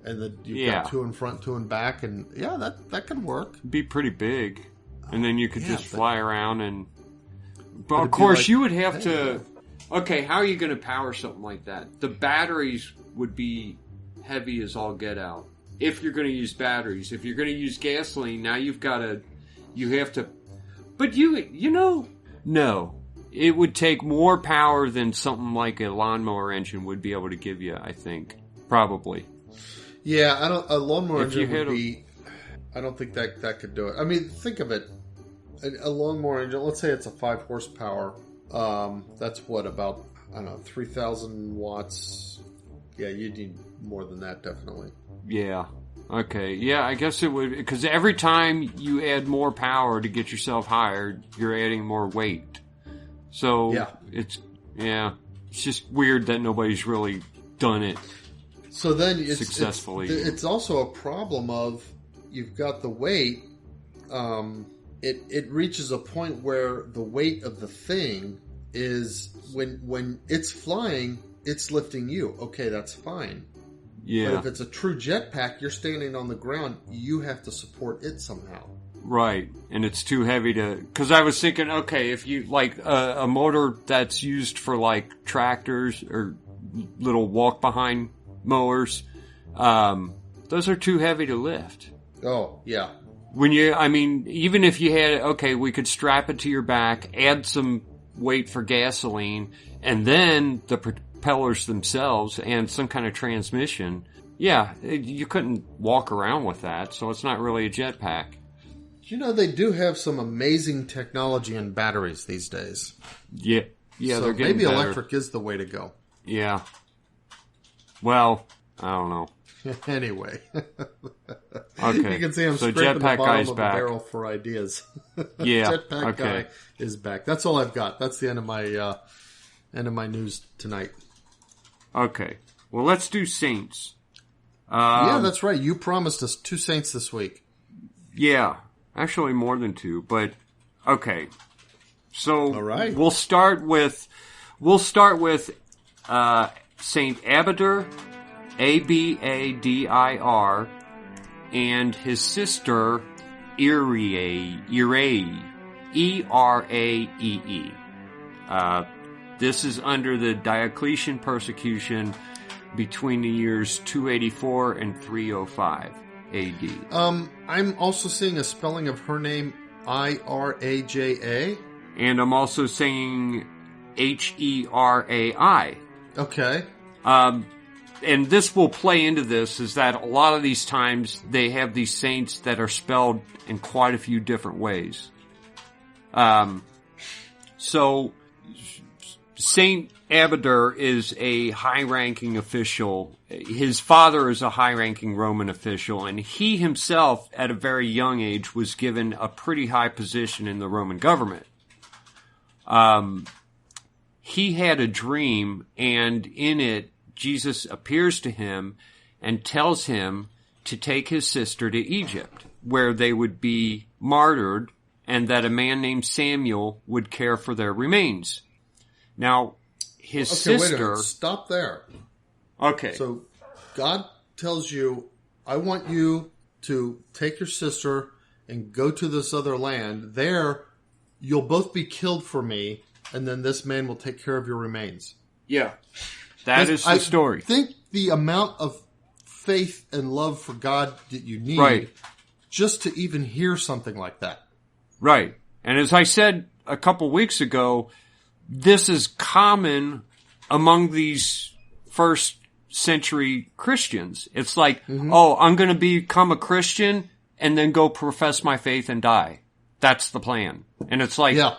and then you've got 2 in front, 2 in back, and that could work. It'd be pretty big, and then you could just fly around and. But of course, you would have to. Okay, how are you going to power something like that? The batteries would be heavy as all get out. If you're going to use batteries, if you're going to use gasoline, now you have to. But no, it would take more power than something like a lawnmower engine would be able to give you. I think probably. Yeah, a lawnmower engine would be. I don't think that could do it. I mean, think of it. A lawnmower engine. Let's say it's a 5 horsepower. That's what, about, I don't know, 3,000 watts. Yeah, you'd need more than that, definitely. Yeah. Okay. Yeah, I guess it would, because every time you add more power to get yourself higher, you're adding more weight. So it's just weird that nobody's really done it. So then successfully. It's also a problem of you've got the weight. It reaches a point where the weight of the thing is when it's flying, it's lifting you. Okay, that's fine. Yeah. But if it's a true jetpack, you're standing on the ground. You have to support it somehow. Right, and it's too heavy to. Because I was thinking, okay, if you like a motor that's used for like tractors or little walk behind mowers, those are too heavy to lift. Oh yeah. Even if you had, we could strap it to your back, add some weight for gasoline, and then the propellers themselves and some kind of transmission. Yeah, you couldn't walk around with that, so it's not really a jetpack. They do have some amazing technology in batteries these days. Yeah, so they're getting maybe better. Electric is the way to go. Yeah. Well, I don't know. Anyway. Okay. You can see I'm so scraping Jetpack the bottom guy's of back. the barrel for ideas. Yeah. Jetpack guy is back. That's all I've got. That's the end of my news tonight. Okay. Well, let's do saints. Yeah, that's right. You promised us 2 saints this week. Yeah. Actually, more than 2, but okay. So all right. We'll start with Saint Abadir, Abadir, and his sister Erae, Erae. This is under the Diocletian persecution between the years 284 and 305 AD. I'm also seeing a spelling of her name Iraja. And I'm also saying Herai. Okay. And this will play into this, is that a lot of these times they have these saints that are spelled in quite a few different ways. So Saint Abadir is a high-ranking official. His father is a high-ranking Roman official, and he himself, at a very young age, was given a pretty high position in the Roman government. He had a dream, and in it, Jesus appears to him and tells him to take his sister to Egypt, where they would be martyred, and that a man named Samuel would care for their remains. Now, his sister... Wait a minute. Stop there. Okay. So, God tells you, I want you to take your sister and go to this other land. There, you'll both be killed for me, and then this man will take care of your remains. Yeah. That is the story. I think the amount of faith and love for God that you need just to even hear something like that. Right. And as I said a couple weeks ago, this is common among these first century Christians. It's like, I'm going to become a Christian and then go profess my faith and die. That's the plan. And it's like, yeah,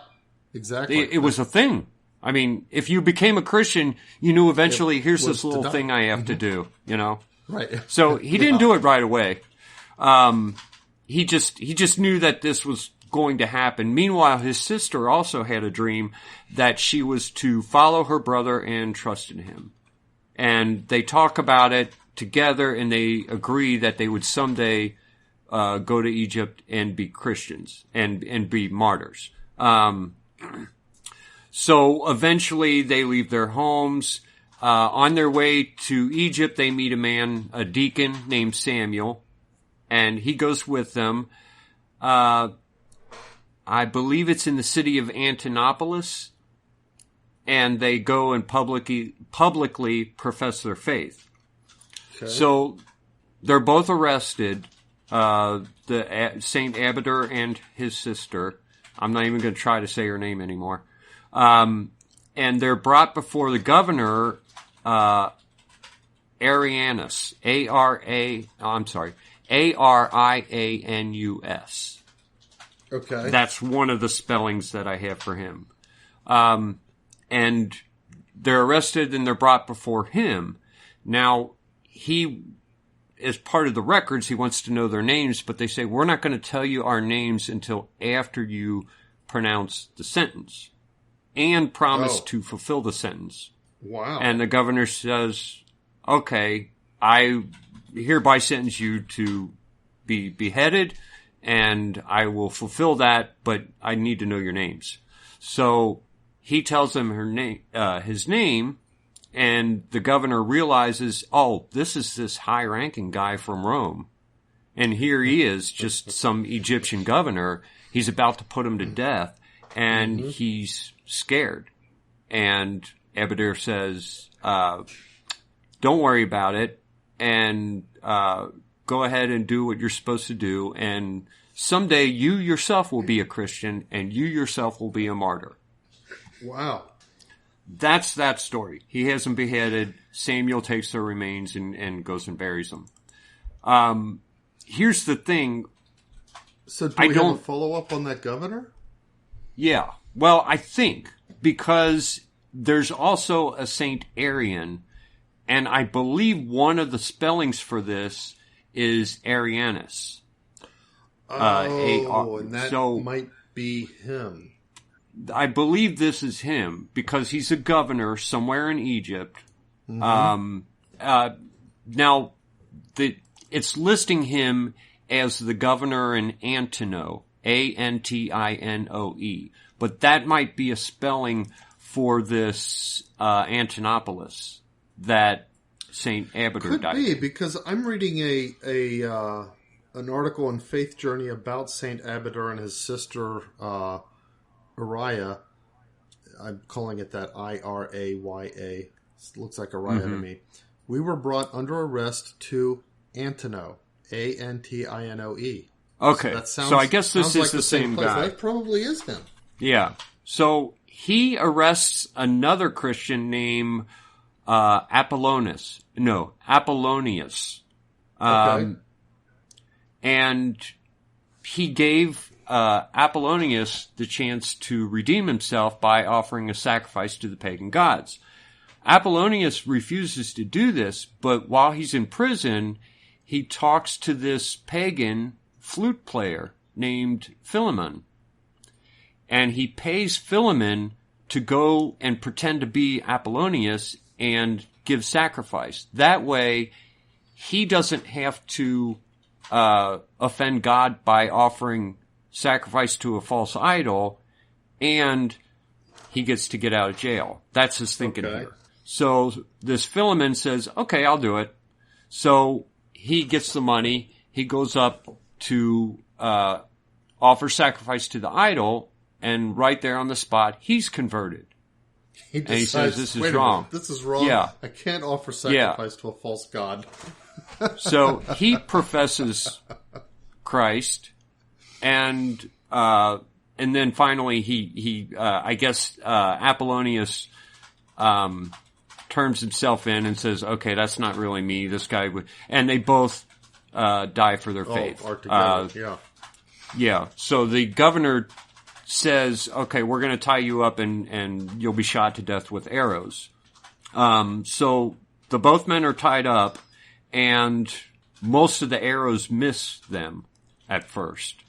exactly. It was a thing. I mean, if you became a Christian, you knew eventually, here's this little thing I have to do, Right. So he didn't do it right away. He just knew that this was going to happen. Meanwhile, his sister also had a dream that she was to follow her brother and trust in him. And they talk about it together, and they agree that they would someday go to Egypt and be Christians and be martyrs. So eventually they leave their homes. On their way to Egypt, they meet a deacon named Samuel, and he goes with them. I believe it's in the city of Antinopolis, and they go and publicly profess their faith. Okay. So they're both arrested, Saint Abadur and his sister. I'm not even going to try to say her name anymore. And they're brought before the governor, Arianus, Arianus. Okay. That's one of the spellings that I have for him. And they're arrested and they're brought before him. Now, he, as part of the records, he wants to know their names, but they say, we're not going to tell you our names until after you pronounce the sentence and promise to fulfill the sentence. Wow. And the governor says, okay, I hereby sentence you to be beheaded, and I will fulfill that, but I need to know your names. So he tells them his name, and the governor realizes, oh, this is this high-ranking guy from Rome. And here he is, just some Egyptian governor. He's about to put him to death, and he's scared. And Abadur says, don't worry about it, and go ahead and do what you're supposed to do, and someday you yourself will be a Christian, and you yourself will be a martyr. Wow. That's that story. He has them beheaded. Samuel takes their remains and goes and buries them. Here's the thing. So do we have a follow-up on that governor? Yeah. Well, I think because there's also a Saint Arian, and I believe one of the spellings for this is Arianus. And that might be him. I believe this is him because he's a governor somewhere in Egypt. Now, it's listing him as the governor in Antinoe, Antinoe, but that might be a spelling for this Antinopolis that Saint Abadur died. Could be, because I'm reading an article in Faith Journey about Saint Abadur and his sister Araya. I'm calling it that Iraya. It looks like Araya to me. We were brought under arrest to Antinoe, Antinoe. Okay, so I guess this is like the same guy. That probably is him. Yeah. So he arrests another Christian named Apollonius. Okay. And he gave Apollonius the chance to redeem himself by offering a sacrifice to the pagan gods. Apollonius refuses to do this, but while he's in prison, he talks to this pagan flute player named Philemon. And he pays Philemon to go and pretend to be Apollonius and give sacrifice. That way, he doesn't have to offend God by offering sacrifice to a false idol, and he gets to get out of jail. That's his thinking here. So this Philemon says, okay, I'll do it. So he gets the money. He goes up to offer sacrifice to the idol, and right there on the spot, he's converted. And he says, this is wrong. This is wrong. Yeah. I can't offer sacrifice to a false god. So he professes Christ, and then finally he I guess Apollonius turns himself in and says, okay, that's not really me. This guy would, and they both die for their faith. Are together. Yeah. So the governor says, okay, we're going to tie you up and you'll be shot to death with arrows. So the both men are tied up, and most of the arrows miss them at first.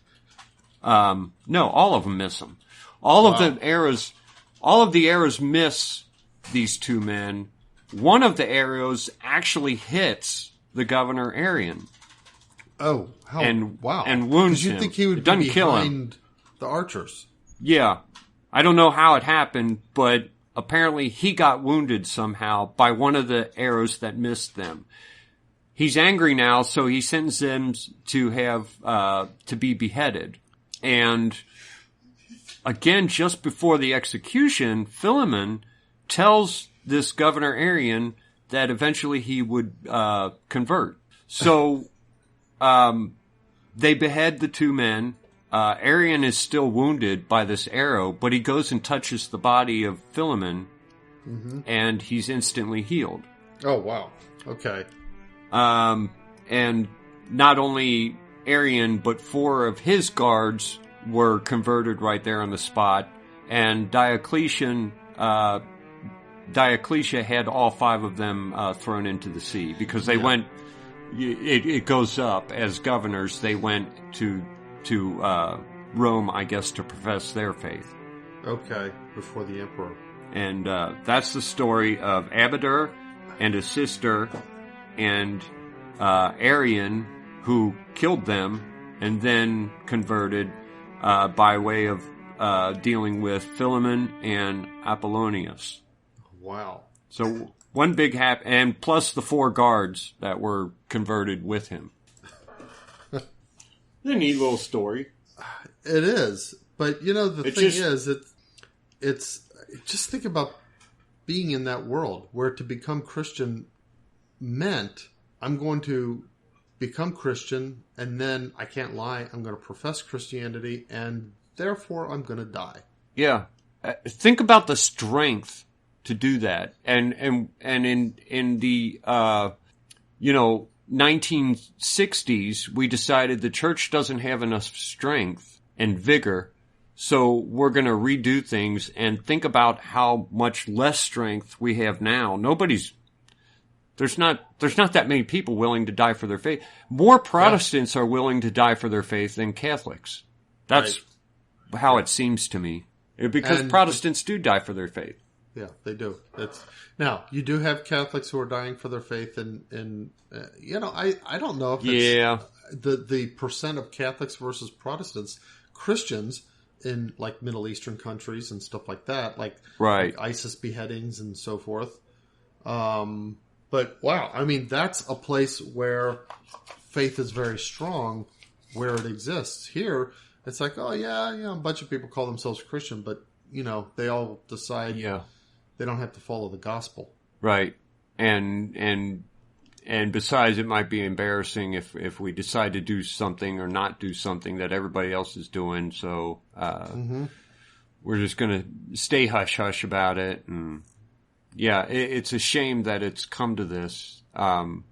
No, all of them miss them. All of the arrows miss these two men. One of the arrows actually hits the Governor Arian. Oh, wow. And wounds him. You think he would be behind the archers? Yeah. I don't know how it happened, but apparently he got wounded somehow by one of the arrows that missed them. He's angry now, so he sends them to be beheaded. And again, just before the execution, Philemon tells this Governor Arian that eventually he would convert. So they behead the two men. Arian is still wounded by this arrow, but he goes and touches the body of Philemon, and he's instantly healed. Oh, wow. Okay. And not only Arian, but 4 of his guards were converted right there on the spot, and Diocletian had all 5 of them thrown into the sea because they went. It goes up as governors. They went to Rome, I guess, to profess their faith. Okay, before the emperor. And that's the story of Abadur and his sister and Arian, who killed them and then converted by way of dealing with Philemon and Apollonius. Wow. So one big and plus the 4 guards that were converted with him. It's a neat little story. It is. But, the thing is, it's just think about being in that world where to become Christian meant I'm going to become Christian and then, I can't lie, I'm going to profess Christianity and therefore I'm going to die. Yeah. Think about the strength to do that. And in the, 1960s, we decided the church doesn't have enough strength and vigor, so we're going to redo things and think about how much less strength we have now. There's not that many people willing to die for their faith. More Protestants are willing to die for their faith than Catholics. That's how it seems to me. Because Protestants do die for their faith. Yeah, they do. Now, you do have Catholics who are dying for their faith, and I don't know if it's the percent of Catholics versus Protestants. Christians in, like, Middle Eastern countries and stuff like that, like ISIS beheadings and so forth. But, wow, I mean, that's a place where faith is very strong, where it exists. Here, it's like, oh, yeah, a bunch of people call themselves Christian, but, they all decide they don't have to follow the gospel. Right. And besides, it might be embarrassing if we decide to do something or not do something that everybody else is doing. So we're just going to stay hush-hush about it. And it's a shame that it's come to this. And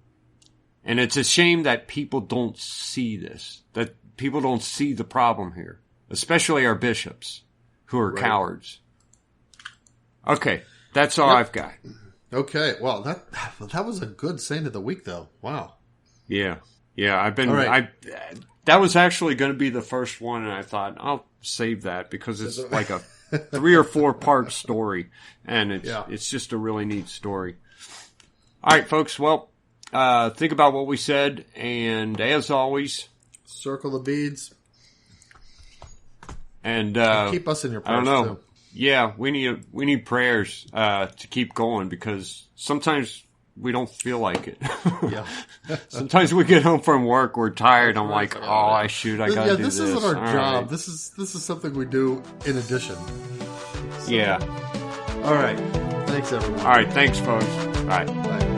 it's a shame that people don't see this, that people don't see the problem here, especially our bishops who are cowards. Okay, that's all I've got. Okay, well, that was a good saint of the week, though. Wow. Yeah, I've been. That was actually going to be the first one, and I thought I'll save that because it's like a 3 or 4 part story, and it's just a really neat story. All right, folks. Well, think about what we said, and as always, circle the beads, and keep us in your prayers. I don't know. Too. Yeah, we need prayers to keep going because sometimes we don't feel like it. Yeah. Sometimes we get home from work, we're tired. I'm like, I got to do this. This isn't our job. Right. This is something we do in addition. So, yeah. All right. Thanks, everyone. All right. Thanks, folks. Bye. Bye.